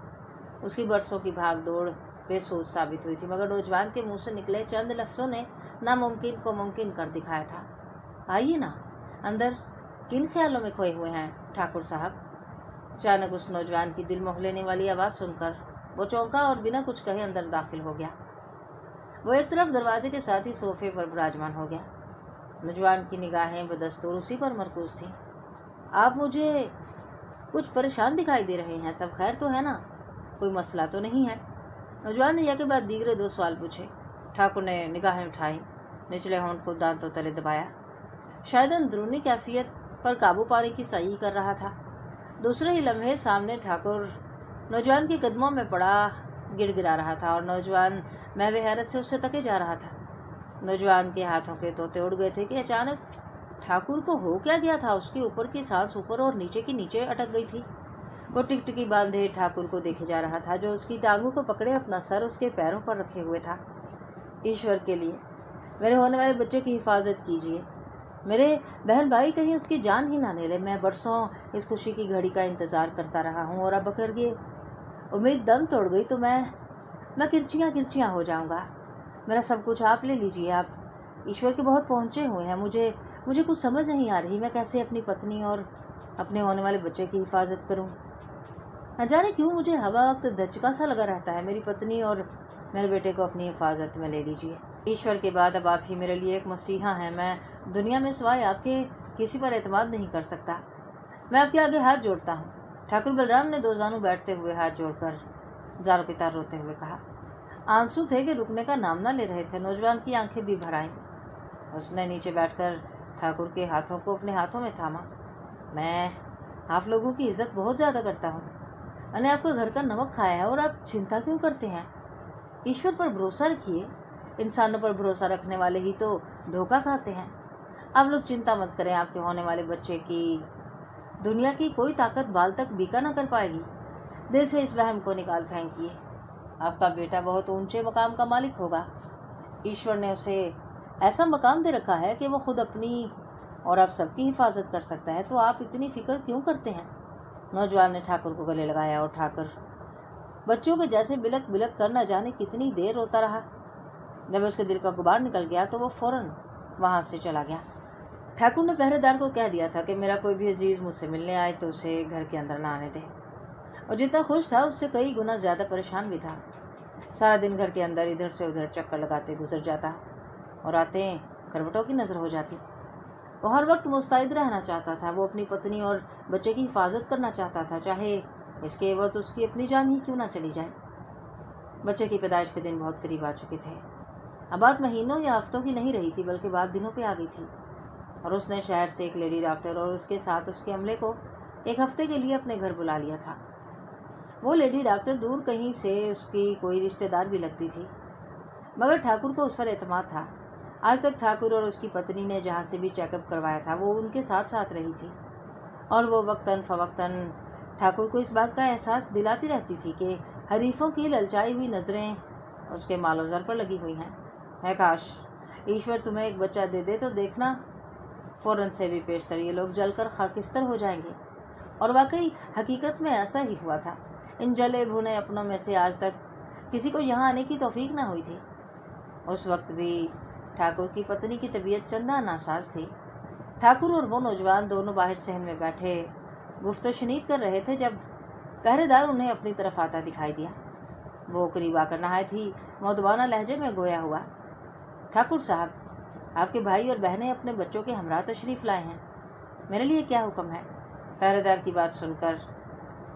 Speaker 2: उसकी बरसों की भाग दौड़ बेसूद साबित हुई थी, मगर नौजवान के मुंह से निकले चंद लफ्ज़ों ने नामुमकिन को मुमकिन कर दिखाया था। आइए ना अंदर, किन ख्यालों में खोए हुए हैं ठाकुर साहब? अचानक उस नौजवान की दिल मोह लेने वाली आवाज़ सुनकर वो चौंका और बिना कुछ कहे अंदर दाखिल हो गया। वो एक तरफ दरवाजे के साथ ही सोफे पर विराजमान हो गया। नौजवान की निगाहें बदस्तूर उसी पर मरकूज थीं। आप मुझे कुछ परेशान दिखाई दे रहे हैं, सब खैर तो है ना? कोई मसला तो नहीं है? नौजवान ने यह के बाद दीगरे दो सवाल पूछे। ठाकुर ने निगाहें उठाई, निचले होंठ को दांतों तले दबाया, शायद अंदरूनी कैफियत पर काबू पाने की सही कर रहा था। दूसरे ही लम्हे सामने ठाकुर नौजवान के कदमों में पड़ा गिड़गिड़ा रहा था और नौजवान महवे हैरत से उससे तके जा रहा था। नौजवान के हाथों के तोते उड़ गए थे कि अचानक ठाकुर को हो क्या गया था। उसके ऊपर की सांस ऊपर और नीचे की नीचे अटक गई थी। वो टिकटिकी बांधे ठाकुर को देखे जा रहा था, जो उसकी टांगों को पकड़े अपना सर उसके पैरों पर रखे हुए था। ईश्वर के लिए मेरे होने वाले बच्चे की हिफाजत कीजिए, मेरे बहन भाई कहीं उसकी जान ही ना ले ले। मैं बरसों इस खुशी की घड़ी का इंतज़ार करता रहा हूँ और अब अगर ये उम्मीद दम तोड़ गई तो मैं किरचियाँ किरचियाँ हो जाऊँगा। मेरा सब कुछ आप ले लीजिए, आप ईश्वर के बहुत पहुँचे हुए हैं। मुझे कुछ समझ नहीं आ रही, मैं कैसे अपनी पत्नी और अपने होने वाले बच्चे की हिफाजत करूँ। न जाने क्यों मुझे हवा वक्त धचका सा लगा रहता है। मेरी पत्नी और मेरे बेटे को अपनी हिफाजत में ले लीजिए। ईश्वर के बाद अब आप ही मेरे लिए एक मसीहा हैं। मैं दुनिया में सिवाय आपके किसी पर एतमाद नहीं कर सकता। मैं आपके आगे हाथ जोड़ता हूँ। ठाकुर बलराम ने दो जानू बैठते हुए हाथ जोड़कर जारों की तार रोते हुए कहा। आंसू थे कि रुकने का नाम ना ले रहे थे। नौजवान की आंखें भी भर आईं। उसने नीचे बैठकर ठाकुर के हाथों को अपने हाथों में थामा। मैं आप लोगों की इज्जत बहुत ज़्यादा करता हूँ। मैंने आपके घर का नमक खाया है और आप चिंता क्यों करते हैं? ईश्वर पर भरोसा रखिए। इंसानों पर भरोसा रखने वाले ही तो धोखा खाते हैं। आप लोग चिंता मत करें, आपके होने वाले बच्चे की दुनिया की कोई ताकत बाल तक बीका ना कर पाएगी। दिल से इस वहम को निकाल फेंकिए। आपका बेटा बहुत ऊंचे मकाम का मालिक होगा। ईश्वर ने उसे ऐसा मकाम दे रखा है कि वो खुद अपनी और आप सबकी हिफाजत कर सकता है। तो आप इतनी फिक्र क्यों करते हैं? नौजवान ने ठाकुर को गले लगाया और ठाकुर बच्चों के जैसे बिलक बिलक कर न जाने कितनी देर रोता रहा। जब उसके दिल का गुबार निकल गया तो वो फौरन वहाँ से चला गया। ठाकुर ने पहरेदार को कह दिया था कि मेरा कोई भी अजीज़ मुझसे मिलने आए तो उसे घर के अंदर ना आने दे। और जितना खुश था उससे कई गुना ज़्यादा परेशान भी था। सारा दिन घर के अंदर इधर से उधर चक्कर लगाते गुजर जाता और आते करवटों की नज़र हो जाती। वो हर वक्त मुस्तैद रहना चाहता था। वो अपनी पत्नी और बच्चे की हिफाजत करना चाहता था, चाहे इसके एवज़ उसकी अपनी जान ही क्यों ना चली जाए। बच्चे की पैदाइश के दिन बहुत करीब आ चुके थे। अब बात महीनों या हफ्तों की नहीं रही थी, बल्कि बात दिनों पे आ गई थी। और उसने शहर से एक लेडी डॉक्टर और उसके साथ उसके अमले को एक हफ्ते के लिए अपने घर बुला लिया था। वो लेडी डॉक्टर दूर कहीं से उसकी कोई रिश्तेदार भी लगती थी, मगर ठाकुर को उस पर एतमाद था। आज तक ठाकुर और उसकी पत्नी ने जहाँ से भी चेकअप करवाया था वो उनके साथ साथ रही थी, और वो वक्तन फ़वक्तन ठाकुर को इस बात का एहसास दिलाती रहती थी कि हरीफों की ललचाई हुई नज़रें उसके मालो ज़र पर लगी हुई हैं। है काश ईश्वर तुम्हें एक बच्चा दे दे तो देखना, फ़ौरन से भी पेशतर ये लोग जलकर खाकिस्तर हो जाएंगे। और वाकई हकीकत में ऐसा ही हुआ था। इन जले भुने अपनों में से आज तक किसी को यहाँ आने की तौफीक ना हुई थी। उस वक्त भी ठाकुर की पत्नी की तबीयत चंदा नासाज थी। ठाकुर और वो नौजवान दोनों बाहर सहन में बैठे गुफ्तो शनीद कर रहे थे जब पहरेदार उन्हें अपनी तरफ आता दिखाई दिया। वो करीब आकर नहायत ही मौदबाना लहजे में गोया हुआ। ठाकुर साहब, आपके भाई और बहनें अपने बच्चों के हमरा तशरीफ़ लाए हैं, मेरे लिए क्या हुक्म है? पहरेदार की बात सुनकर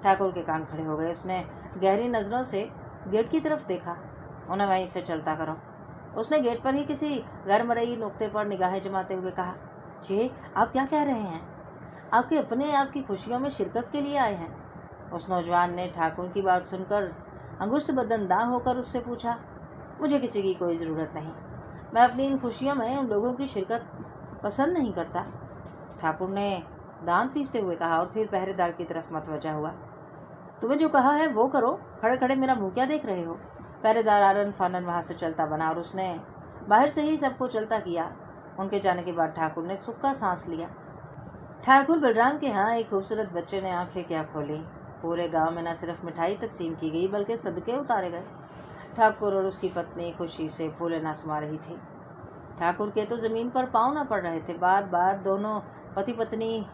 Speaker 2: ठाकुर के कान खड़े हो गए। उसने गहरी नज़रों से गेट की तरफ देखा। उन्हें वहीं से चलता करो। उसने गेट पर ही किसी गैर मरई नुक्ते पर निगाहें जमाते हुए कहा। یہ آپ کیا کہہ رہے ہیں؟ آپ کے अपने आपकी खुशियों में शिरकत के लिए आए हैं? उस नौजवान ने ठाकुर की बात सुनकर अंगुष्ठ बदनदा होकर उससे पूछा। मुझे किसी की कोई ज़रूरत नहीं, मैं अपनी इन खुशियों में उन लोगों की शिरकत पसंद नहीं करता, ठाकुर ने दांत पीसते हुए कहा और फिर पहरेदार की तरफ मतवजा हुआ। तुम्हें जो कहा है वो करो, खड़े खड़े मेरा मुंह क्या देख रहे हो? पहरेदार आरन फानन वहाँ से चलता बना और उसने बाहर से ही सबको चलता किया। उनके जाने के बाद ठाकुर ने सुख का सांस लिया। ठाकुर बलराम के यहाँ एक खूबसूरत बच्चे ने आंखें क्या खोली। पूरे गांव में न सिर्फ मिठाई तकसीम की गई बल्कि सदके उतारे गए। ठाकुर और उसकी पत्नी खुशी से फूले न समा रही थी। ठाकुर के तो ज़मीन पर पाँव न पड़ रहे थे। बार बार दोनों पति पत्नी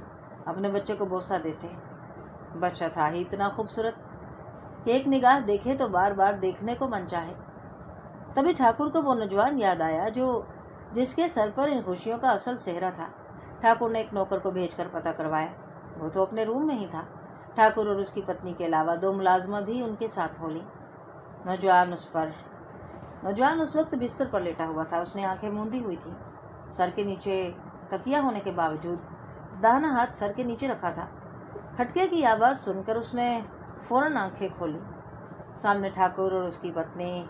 Speaker 2: अपने बच्चे को बोसा देते। बच्चा था ही इतना खूबसूरत कि एक निगाह देखे तो बार बार देखने को मन चाहे। तभी ठाकुर को वो नौजवान याद आया जिसके सर पर इन खुशियों का असल सेहरा था। ठाकुर ने एक नौकर को भेजकर पता करवाया। वो तो अपने रूम में ही था। ठाकुर और उसकी पत्नी के अलावा 2 मुलाजमा भी उनके साथ हो ली। नौजवान उस वक्त बिस्तर पर लेटा हुआ था। उसने आंखें मूंदी हुई थी। सर के नीचे तकिया होने के बावजूद दाहिना हाथ सर के नीचे रखा था। खटके की आवाज़ सुनकर उसने फौरन आंखें खोली। सामने ठाकुर और उसकी पत्नी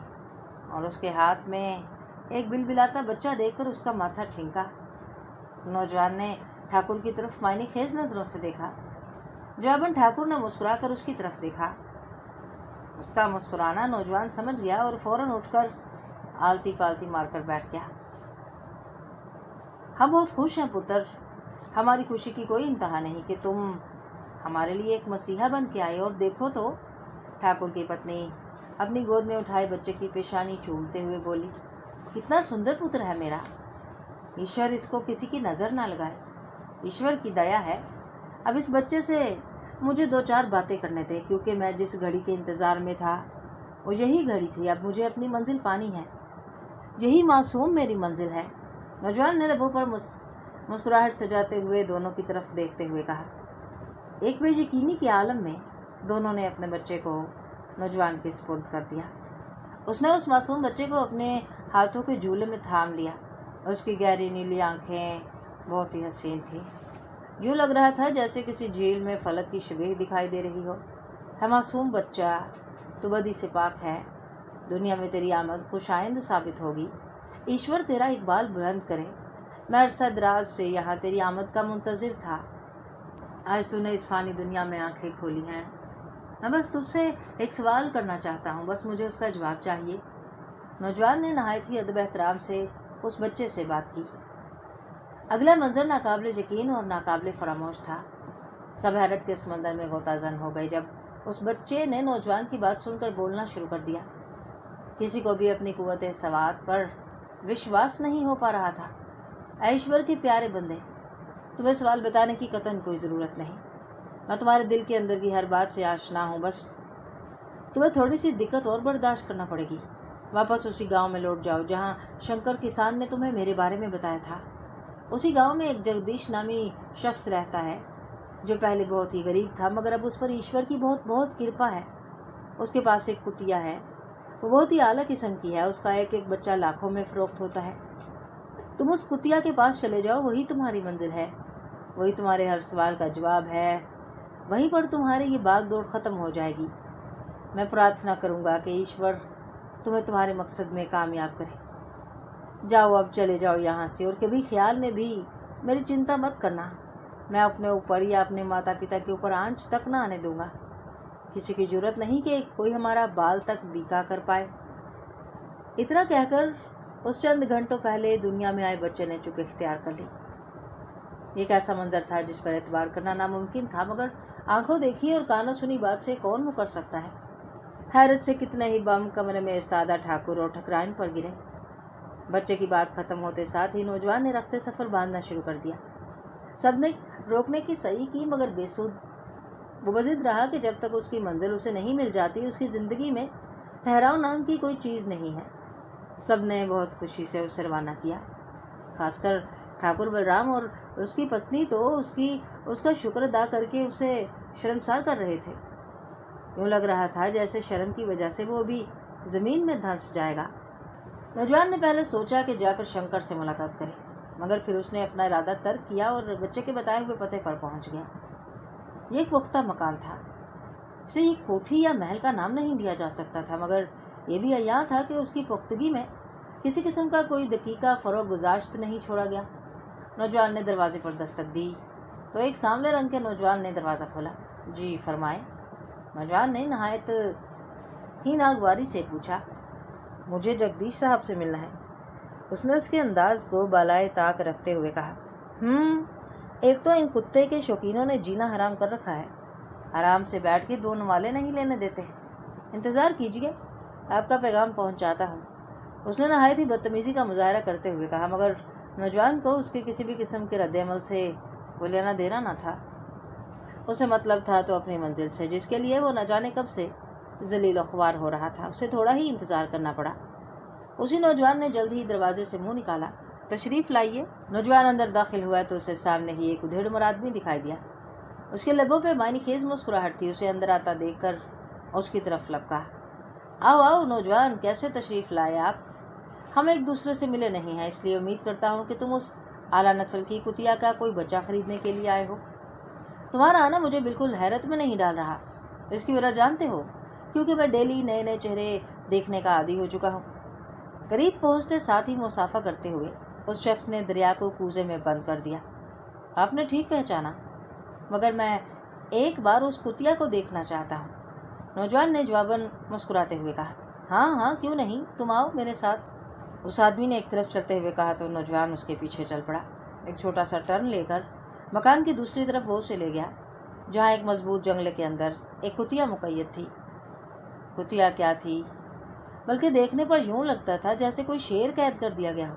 Speaker 2: और उसके हाथ में एक बिलबिलाता बच्चा देखकर उसका माथा ठिंका। नौजवान ने ठाकुर की तरफ मायने खेज नज़रों से देखा। जवाबन ठाकुर ने मुस्कुराकर उसकी तरफ देखा। उसका मुस्कुराना नौजवान समझ गया और फौरन उठकर आलती पालती मारकर बैठ गया। हम बहुत खुश हैं पुत्र, हमारी खुशी की कोई इंतहा नहीं कि तुम हमारे लिए एक मसीहा बन के आए। और देखो तो, ठाकुर की पत्नी अपनी गोद में उठाए बच्चे की पेशानी चूमते हुए बोली, कितना सुंदर पुत्र है मेरा। ईश्वर इसको किसी की नज़र ना लगाए, ईश्वर की दया है। अब इस बच्चे से मुझे 2-4 बातें करने थे, क्योंकि मैं जिस घड़ी के इंतज़ार में था वो यही घड़ी थी। अब मुझे अपनी मंजिल पानी है, यही मासूम मेरी मंजिल है। नौजवान ने लबों पर मुस्कुराहट सजाते हुए दोनों की तरफ देखते हुए कहा। एक बेयकीनी के आलम में दोनों ने अपने बच्चे को नौजवान के सुपुर्द कर दिया। उसने उस मासूम बच्चे को अपने हाथों के झूले में थाम लिया। उसकी गहरी नीली आंखें बहुत ही हसीन थी। यूँ लग रहा था जैसे किसी झील में फलक की शबीह दिखाई दे रही हो। है मासूम बच्चा, तू बदी से पाक है। दुनिया में तेरी आमद खुशाइंद साबित होगी। ईश्वर तेरा इकबाल बुलंद करे। मैं अरसा दराज से यहाँ तेरी आमद का मुंतज़िर था। आज तूने इस फ़ानी दुनिया में आंखें खोली हैं। मैं बस तुझसे एक सवाल करना चाहता हूँ, बस मुझे उसका जवाब चाहिए। नौजवान ने नहायत ही अदब एहतराम से उस बच्चे से बात की। अगला मंजर नाकाबिल यकीन और नाकाबिल फरामोश था। सब हैरत के समंदर में गोताजन हो गए जब उस बच्चे ने नौजवान की बात सुनकर बोलना शुरू कर दिया। किसी को भी अपनी कुव्वत सवात पर विश्वास नहीं हो पा रहा था। ऐ ईश्वर के प्यारे बंदे, तुम्हें सवाल बताने की कतन कोई ज़रूरत नहीं। मैं तुम्हारे दिल के अंदर की हर बात से आशना हूँ। बस तुम्हें थोड़ी सी दिक्कत और बर्दाश्त करना पड़ेगी। वापस उसी गांव में लौट जाओ जहाँ शंकर किसान ने तुम्हें मेरे बारे में बताया था। उसी गांव में एक जगदीश नामी शख्स रहता है जो पहले बहुत ही गरीब था, मगर अब उस पर ईश्वर की बहुत बहुत कृपा है। उसके पास एक कुतिया है, वो बहुत ही आला किस्म की है। उसका एक एक बच्चा लाखों में फ़रोख्त होता है। तुम उस कुतिया के पास चले जाओ, वही तुम्हारी मंजिल है, वही तुम्हारे हर सवाल का जवाब है। वहीं पर तुम्हारी ये भाग दौड़ ख़त्म हो जाएगी। मैं प्रार्थना करूँगा कि ईश्वर तुम्हें तुम्हारे मकसद में कामयाब करे। जाओ, अब चले जाओ यहाँ से, और कभी ख्याल में भी मेरी चिंता मत करना। मैं अपने ऊपर या अपने माता पिता के ऊपर आंच तक ना आने दूँगा। किसी की ज़रूरत नहीं कि कोई हमारा बाल तक बीका कर पाए। इतना कहकर उस चंद घंटों पहले दुनिया में आए बच्चे ने चुप इख्तियार कर ली। एक ऐसा मंजर था जिस पर एतबार करना नामुमकिन था, मगर आंखों देखी और कानों सुनी बात से कौन मुकर सकता है। हैरत से कितने ही बम कमरे में इस्तादा ठाकुर और ठकराइन पर गिरे। बच्चे की बात ख़त्म होते साथ ही नौजवान ने रफ्ते सफ़र बांधना शुरू कर दिया। सबने रोकने की सही की, मगर बेसुध। वो बज़िद रहा कि जब तक उसकी मंजिल उसे नहीं मिल जाती, उसकी ज़िंदगी में ठहराव नाम की कोई चीज़ नहीं है। सब ने बहुत खुशी से उसे रवाना किया। खासकर ठाकुर बलराम और उसकी पत्नी तो उसका शुक्र अदा करके उसे शर्मसार कर रहे थे। यूँ लग रहा था जैसे शर्म की वजह से वो अभी ज़मीन में धंस जाएगा। नौजवान ने पहले सोचा कि जाकर शंकर से मुलाकात करे। مگر پھر اس نے اپنا ارادہ ترک کیا اور بچے کے بتائے ہوئے پتے پر پہنچ گیا۔ یہ ایک پختہ مکان تھا، اسے یہ کوٹھی یا محل کا نام نہیں دیا جا سکتا تھا، مگر یہ بھی عیاں تھا کہ اس کی پختگی میں کسی قسم کا کوئی دقیقہ فروغ گزاشت نہیں چھوڑا گیا۔ نوجوان نے دروازے پر دستک دی تو ایک سانولے رنگ کے نوجوان نے دروازہ کھولا۔ جی فرمائیں، نوجوان نے نہایت ہی ناگواری سے پوچھا۔ مجھے جگدیش صاحب سے ملنا ہے، اس نے اس کے انداز کو بالائے طاق رکھتے ہوئے کہا۔ ایک تو ان کتے کے شوقینوں نے جینا حرام کر رکھا ہے، آرام سے بیٹھ کے 2 نوالے نہیں لینے دیتے۔ انتظار کیجیے، آپ کا پیغام پہنچاتا ہوں، اس نے نہایت ہی بدتمیزی کا مظاہرہ کرتے ہوئے کہا، مگر نوجوان کو اس کے کسی بھی قسم کے رد عمل سے کوئی لینا دینا نہ تھا۔ اسے مطلب تھا تو اپنی منزل سے، جس کے لیے وہ نہ جانے کب سے ذلیل و خوار ہو رہا تھا، اسے تھوڑا ہی انتظار کرنا پڑا۔ اسی نوجوان نے جلد ہی دروازے سے منہ نکالا۔ تشریف لائیے۔ نوجوان اندر داخل ہوا تو اسے سامنے ہی ایک ادھیڑ مراد آدمی دکھائی دیا۔ اس کے لبوں پہ معنی خیز مسکراہٹ تھی۔ اسے اندر آتا دیکھ کر اس کی طرف لپکا۔ آؤ آؤ نوجوان، کیسے تشریف لائے آپ؟ ہم ایک دوسرے سے ملے نہیں ہیں، اس لیے امید کرتا ہوں کہ تم اس اعلیٰ نسل کی کتیا کا کوئی بچہ خریدنے کے لیے آئے ہو۔ تمہارا آنا مجھے بالکل حیرت میں نہیں ڈال رہا۔ اس کی وجہ جانتے ہو؟ کیونکہ میں ڈیلی نئے نئے چہرے دیکھنے کا عادی ہو چکا ہوں۔ قریب پہنچتے ساتھ ہی مصافحہ کرتے ہوئے اس شخص نے دریا کو کوزے میں بند کر دیا۔ آپ نے ٹھیک پہچانا، مگر میں ایک بار اس کتیا کو دیکھنا چاہتا ہوں، نوجوان نے جواباً مسکراتے ہوئے کہا۔ ہاں ہاں کیوں نہیں، تم آؤ میرے ساتھ، اس آدمی نے ایک طرف چلتے ہوئے کہا تو نوجوان اس کے پیچھے چل پڑا۔ ایک چھوٹا سا ٹرن لے کر مکان کی دوسری طرف وہ اسے لے گیا، جہاں ایک مضبوط جنگلے کے اندر ایک کتیا مقید تھی۔ کتیا کیا تھی، بلکہ دیکھنے پر یوں لگتا تھا جیسے کوئی شیر قید کر دیا گیا ہو۔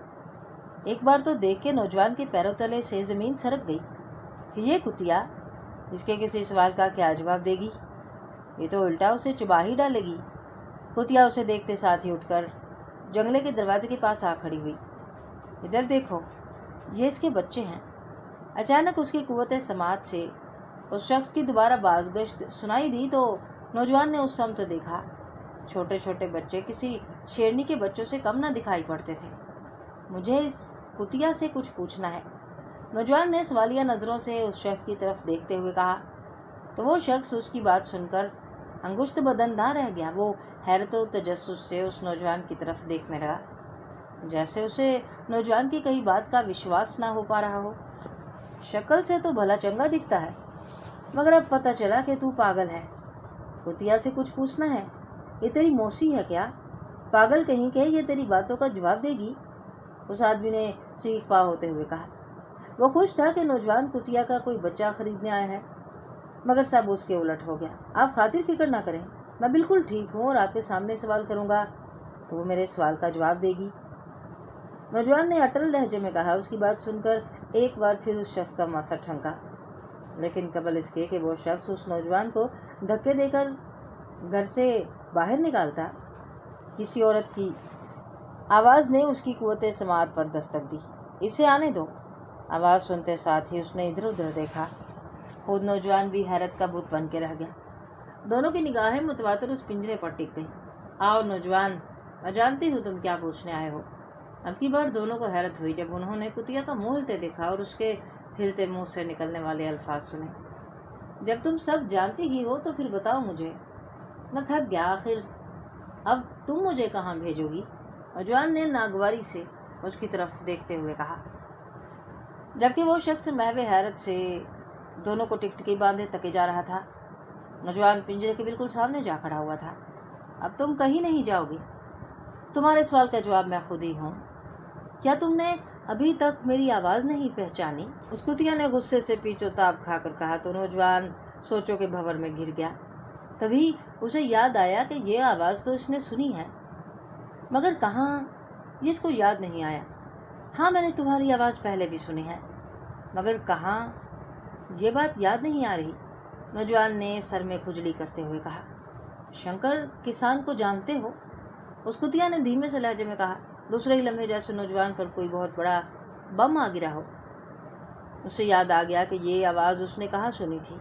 Speaker 2: ایک بار تو دیکھ کے نوجوان کے پیروں تلے سے زمین سرک گئی کہ یہ کتیا اس کے کسی سوال کا کیا جواب دے گی، یہ تو الٹا اسے چبا ہی ڈالے گی۔ کتیا اسے دیکھتے ساتھ ہی اٹھ کر جنگلے کے دروازے کے پاس آ کھڑی ہوئی۔ ادھر دیکھو، یہ اس کے بچے ہیں۔ اچانک اس کی قوت سماعت سے اس شخص کی دوبارہ بازگشت سنائی دی تو نوجوان نے اس سمت دیکھا۔ چھوٹے چھوٹے بچے کسی شیرنی کے بچوں سے کم نہ دکھائی پڑتے تھے۔ مجھے اس کتیا سے کچھ پوچھنا ہے، نوجوان نے سوالیہ نظروں سے اس شخص کی طرف دیکھتے ہوئے کہا تو وہ شخص اس کی بات سن کر انگشت بدن نہ رہ گیا۔ وہ حیرت و تجسس سے اس نوجوان کی طرف دیکھنے لگا، جیسے اسے نوجوان کی کئی بات کا وشواس نہ ہو پا رہا ہو۔ شکل سے تو بھلا چنگا دکھتا ہے، مگر اب پتہ چلا کہ تو پاگل ہے۔ کتیا سے کچھ پوچھنا ہے، یہ تیری موسی ہے کیا؟ پاگل کہیں کہ یہ تیری باتوں کا جواب دے گی، اس آدمی نے سیخ پا ہوتے ہوئے کہا۔ وہ خوش تھا کہ نوجوان کتیا کا کوئی بچہ خریدنے آیا ہے، مگر سب اس کے الٹ ہو گیا۔ آپ خاطر فکر نہ کریں، میں بالکل ٹھیک ہوں، اور آپ کے سامنے سوال کروں گا تو وہ میرے سوال کا جواب دے گی، نوجوان نے اٹل لہجے میں کہا۔ اس کی بات سن کر ایک بار پھر اس شخص کا ماتھا ٹھنکا، لیکن قبل اس کے کہ وہ شخص اس نوجوان کو دھکے دے کر گھر سے باہر نکالتا، کسی عورت کی آواز نے اس کی قوت سماعت پر دستک دی۔ اسے آنے دو۔ آواز سنتے ساتھ ہی اس نے ادھر ادھر دیکھا۔ خود نوجوان بھی حیرت کا بت بن کے رہ گیا۔ دونوں کی نگاہیں متواتر اس پنجرے پر ٹک گئیں۔ آؤ نوجوان، میں جانتی ہوں تم کیا پوچھنے آئے ہو۔ اب کی بار دونوں کو حیرت ہوئی جب انہوں نے کتیا کا منہ ہلتے دیکھا اور اس کے ہلتے منہ سے نکلنے والے الفاظ سنے۔ جب تم سب جانتی ہی ہو تو پھر بتاؤ مجھے، میں تھک گیا، آخر اب تم مجھے کہاں بھیجو گی؟ نوجوان نے ناگواری سے اس کی طرف دیکھتے ہوئے کہا، جبکہ وہ شخص محو حیرت سے دونوں کو ٹکٹکی باندھے تکے جا رہا تھا۔ نوجوان پنجرے کے بالکل سامنے جا کھڑا ہوا تھا۔ اب تم کہیں نہیں جاؤ گی، تمہارے سوال کا جواب میں خود ہی ہوں۔ کیا تم نے ابھی تک میری آواز نہیں پہچانی؟ اس کتیا نے غصے سے پیچو تاب کھا کر کہا تو نوجوان سوچوں کے بھنور میں گر گیا۔ تبھی اسے یاد آیا کہ یہ آواز تو اس نے سنی ہے، مگر کہاں، یہ اس کو یاد نہیں آیا۔ ہاں میں نے تمہاری آواز پہلے بھی سنی ہے، مگر کہاں، یہ بات یاد نہیں آ رہی، نوجوان نے سر میں کھجلی کرتے ہوئے کہا۔ شنکر کسان کو جانتے ہو؟ اس کتیا نے دھیمے سے لہجے میں کہا۔ دوسرے ہی لمحے جیسے نوجوان پر کوئی بہت بڑا بم آ گرا ہو، اسے یاد آ گیا کہ یہ آواز اس نے کہاں سنی تھی۔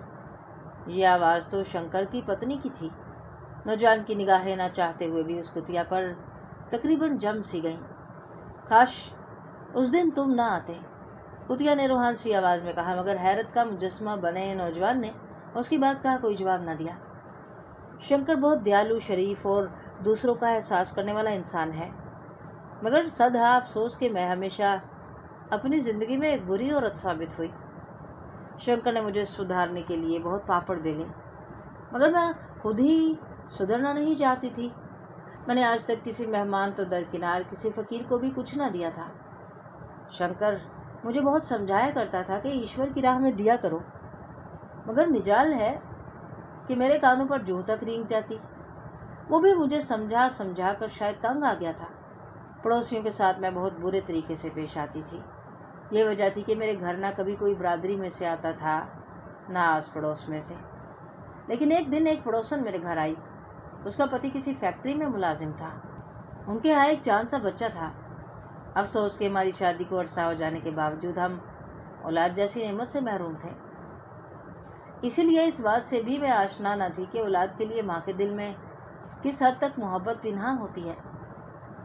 Speaker 2: یہ آواز تو شنکر کی پتنی کی تھی۔ نوجوان کی نگاہیں نہ چاہتے ہوئے بھی اس کتیا پر تقریباً جم سی گئیں۔ کاش اس دن تم نہ آتے، कुतिया ने रूहान सी आवाज़ में कहा, मगर हैरत का मुजस्मा बने नौजवान ने उसकी बात का कोई जवाब न दिया। शंकर बहुत दयालु, शरीफ और दूसरों का एहसास करने वाला इंसान है, मगर सदा अफसोस कि मैं हमेशा अपनी ज़िंदगी में एक बुरी औरत साबित हुई। शंकर ने मुझे सुधारने के लिए बहुत पापड़ बेले, मगर मैं खुद ही सुधरना नहीं चाहती थी। मैंने आज तक किसी मेहमान तो दरकिनार किसी फ़कीर को भी कुछ ना दिया था। शंकर मुझे बहुत समझाया करता था कि ईश्वर की राह में दिया करो, मगर मिजाल है कि मेरे कानों पर जूं तक रेंग जाती। वो भी मुझे समझा समझा कर शायद तंग आ गया था। पड़ोसियों के साथ मैं बहुत बुरे तरीके से पेश आती थी। ये वजह थी कि मेरे घर ना कभी कोई बरादरी में से आता था, ना आस पड़ोस में से। लेकिन एक दिन एक पड़ोसन मेरे घर आई। उसका पति किसी फैक्ट्री में मुलाजिम था। उनके यहाँ एक चांद सा बच्चा था। अफसोस कि हमारी शादी को अरसा हो जाने के बावजूद हम औलाद जैसी नेमत से महरूम थे। इसीलिए इस बात से भी मैं आशना न थी कि औलाद के लिए माँ के दिल में किस हद तक मोहब्बत पिन्हा होती है।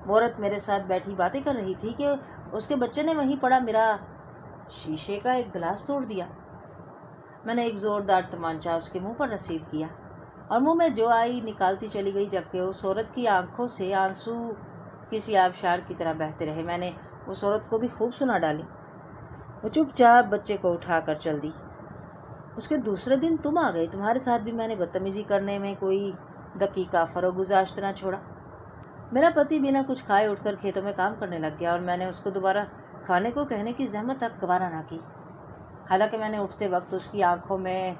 Speaker 2: वो औरत मेरे साथ बैठी बातें कर रही थी कि उसके बच्चे ने वहीं पड़ा मेरा शीशे का एक गिलास तोड़ दिया। मैंने एक ज़ोरदार तमांचा उसके मुंह पर रसीद किया और मुंह में जो आई निकालती चली गई, जबकि उस औरत की आंखों से आंसू किसी आबशार की तरह बहते रहे। मैंने उस औरत को भी खूब सुना डाली। वो चुपचाप बच्चे को उठा कर चल दी। उसके दूसरे दिन तुम आ गए। तुम्हारे साथ भी मैंने बदतमीज़ी करने में कोई दकीका फरोगुजाश्त ना छोड़ा। मेरा पति बिना कुछ खाए उठकर खेतों में काम करने लग गया और मैंने उसको दोबारा खाने को कहने की जहमत तक गवारा ना की। हालांकि मैंने उठते वक्त उसकी आंखों में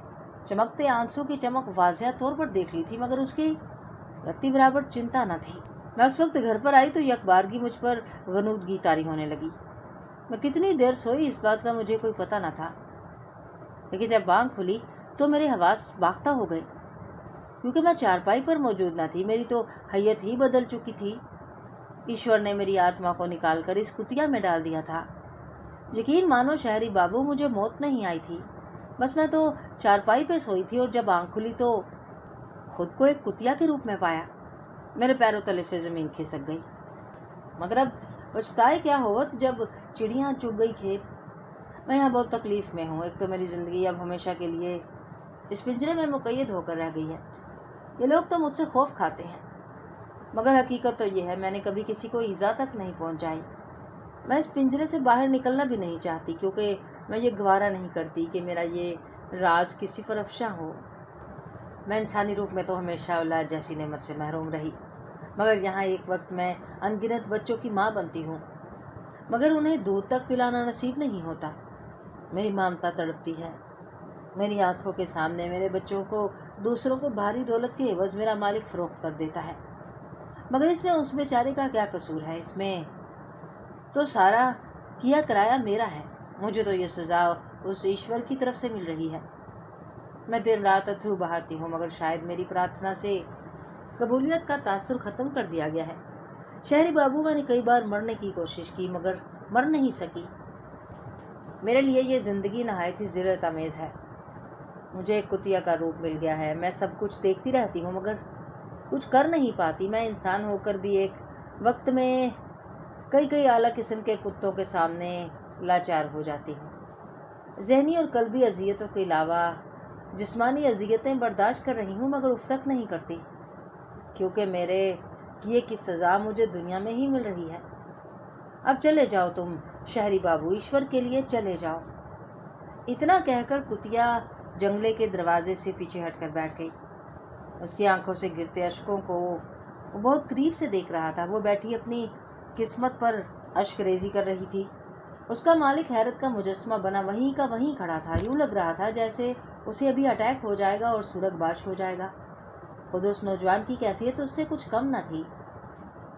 Speaker 2: चमकते आंसू की चमक वाज़िह तौर पर देख ली थी, मगर उसकी रत्ती बराबर चिंता न थी। मैं उस वक्त घर पर आई तो यकबारगी मुझ पर गनूदगी तारी होने लगी। मैं कितनी देर सोई इस बात का मुझे कोई पता न था, लेकिन जब आँख खुली तो मेरे हवास बाख्ता हो गए, क्योंकि मैं चारपाई पर मौजूद न थी। मेरी तो हैयत ही बदल चुकी थी। ईश्वर ने मेरी आत्मा को निकालकर इस कुतिया में डाल दिया था। यकीन मानो शहरी बाबू, मुझे मौत नहीं आई थी, बस मैं तो चारपाई पे सोई थी और जब आँख खुली तो खुद को एक कुतिया के रूप में पाया। मेरे पैरों तले से ज़मीन खिसक गई। मगर अब पछताए क्या होवत जब चिड़ियाँ चुग गई खेत। मैं यहाँ बहुत तकलीफ़ में हूँ। एक तो मेरी ज़िंदगी अब हमेशा के लिए इस पिंजरे में मुक़य्यद होकर रह गई है। ये लोग तो मुझसे खौफ खाते हैं, मगर हकीकत तो ये है मैंने कभी किसी को ईज़ा तक नहीं पहुँचाई। मैं इस पिंजरे से बाहर निकलना भी नहीं चाहती, क्योंकि मैं ये गवारा नहीं करती कि मेरा ये राज किसी पर अफशा हो। मैं इंसानी रूप में तो हमेशा औलाद जैसी नेमत से महरूम रही, मगर यहाँ एक वक्त मैं अनगिनत बच्चों की माँ बनती हूँ, मगर उन्हें दूध तक पिलाना नसीब नहीं होता। मेरी ममता तड़पती है। मेरी आंखों के सामने मेरे बच्चों को दूसरों को भारी दौलत के एवज़ मेरा मालिक फ़रोख्त कर देता है, मगर इसमें उस बेचारे का क्या कसूर है? इसमें तो सारा किया कराया मेरा है। मुझे तो ये सज़ा उस ईश्वर की तरफ से मिल रही है। मैं दिन रात अथरू बहाती हूँ, मगर शायद मेरी प्रार्थना से कबूलियत का तासुर ख़त्म कर दिया गया है। शहरी बाबू, मैंने कई बार मरने की कोशिश की, मगर मर नहीं सकी। मेरे लिए ये ज़िंदगी नहायत ही ज़िल्लत आमेज़ है। मुझे एक कुतिया का रूप मिल गया है। मैं सब कुछ देखती रहती हूँ, मगर कुछ कर नहीं पाती। मैं इंसान होकर भी एक वक्त में कई आला किस्म के कुत्तों के सामने लाचार हो जाती हूँ। ज़हनी और कल्बी अज़ियतों के अलावा जिस्मानी अज़ियतें बर्दाश्त कर रही हूँ, मगर उफ़ तक नहीं करती, क्योंकि मेरे किए की सज़ा मुझे दुनिया में ही मिल रही है। अब चले जाओ तुम शहरी बाबू, ईश्वर के लिए चले जाओ। इतना कहकर कुतिया जंगले के दरवाजे से पीछे हटकर बैठ गई। उसकी आंखों से गिरते अश्कों को वो बहुत करीब से देख रहा था। वो बैठी अपनी किस्मत पर अश्करेज़ी कर रही थी। उसका मालिक हैरत का मुजस्मा बना वहीं का वहीं खड़ा था। यूँ लग रहा था जैसे उसे अभी अटैक हो जाएगा और सूरगबाश हो जाएगा। खुद उस नौजवान की कैफियत उससे कुछ कम न थी।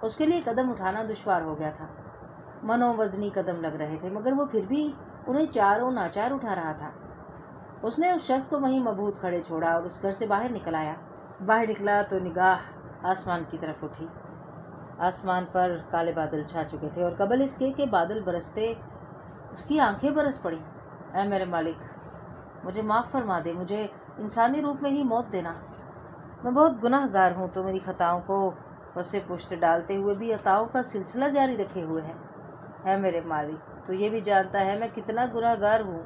Speaker 2: उसके लिए कदम उठाना दुश्वार हो गया था। मनोवज़नी कदम लग रहे थे, मगर वो फिर भी उन्हें चारों नाचार उठा रहा था। उसने उस शख्स को वहीं मबहूत खड़े छोड़ा और उस घर से बाहर निकल आया। बाहर निकला तो निगाह आसमान की तरफ उठी। आसमान पर काले बादल छा चुके थे और कबल इसके कि बादल बरसते उसकी आंखें बरस पड़ी। ऐ मेरे मालिक, मुझे माफ़ फरमा दे, मुझे इंसानी रूप में ही मौत देना। मैं बहुत गुनाहगार हूँ, तो मेरी खताओं को वसे पुष्ट डालते हुए भी अताओं का सिलसिला जारी रखे हुए है। ہے میرے मालिक, तो ये भी जानता है मैं कितना गुनहगार हूँ।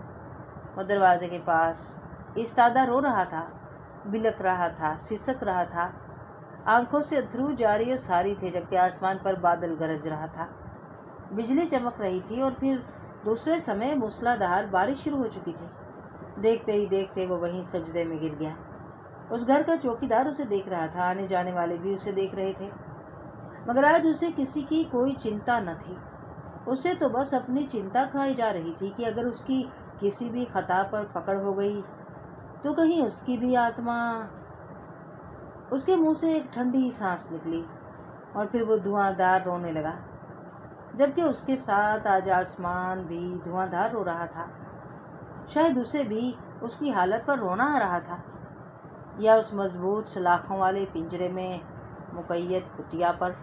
Speaker 2: वो दरवाजे के पास इस्तादा रो रहा था, बिलख रहा था, सिसक रहा था, आंखों से अथरू जारी और सारी थे, जबकि आसमान पर बादल गरज रहा था, बिजली चमक रही थी और फिर दूसरे समय मूसलाधार बारिश शुरू हो चुकी थी। देखते ही देखते वो वहीं सजदे में गिर गया। उस घर का चौकीदार उसे देख रहा था, आने जाने वाले भी उसे देख रहे थे, मगर आज उसे किसी की कोई चिंता न थी। उसे तो बस अपनी चिंता खाई जा रही थी कि अगर उसकी किसी भी खता पर पकड़ हो गई तो कहीं उसकी भी आत्मा। उसके मुंह से एक ठंडी सांस निकली और फिर वो धुआंधार रोने लगा, जबकि उसके साथ आज आसमान भी धुआंधार रो रहा था। शायद उसे भी उसकी हालत पर रोना आ रहा था, या उस मजबूत सलाखों वाले पिंजरे में मुकैयद कुतिया पर।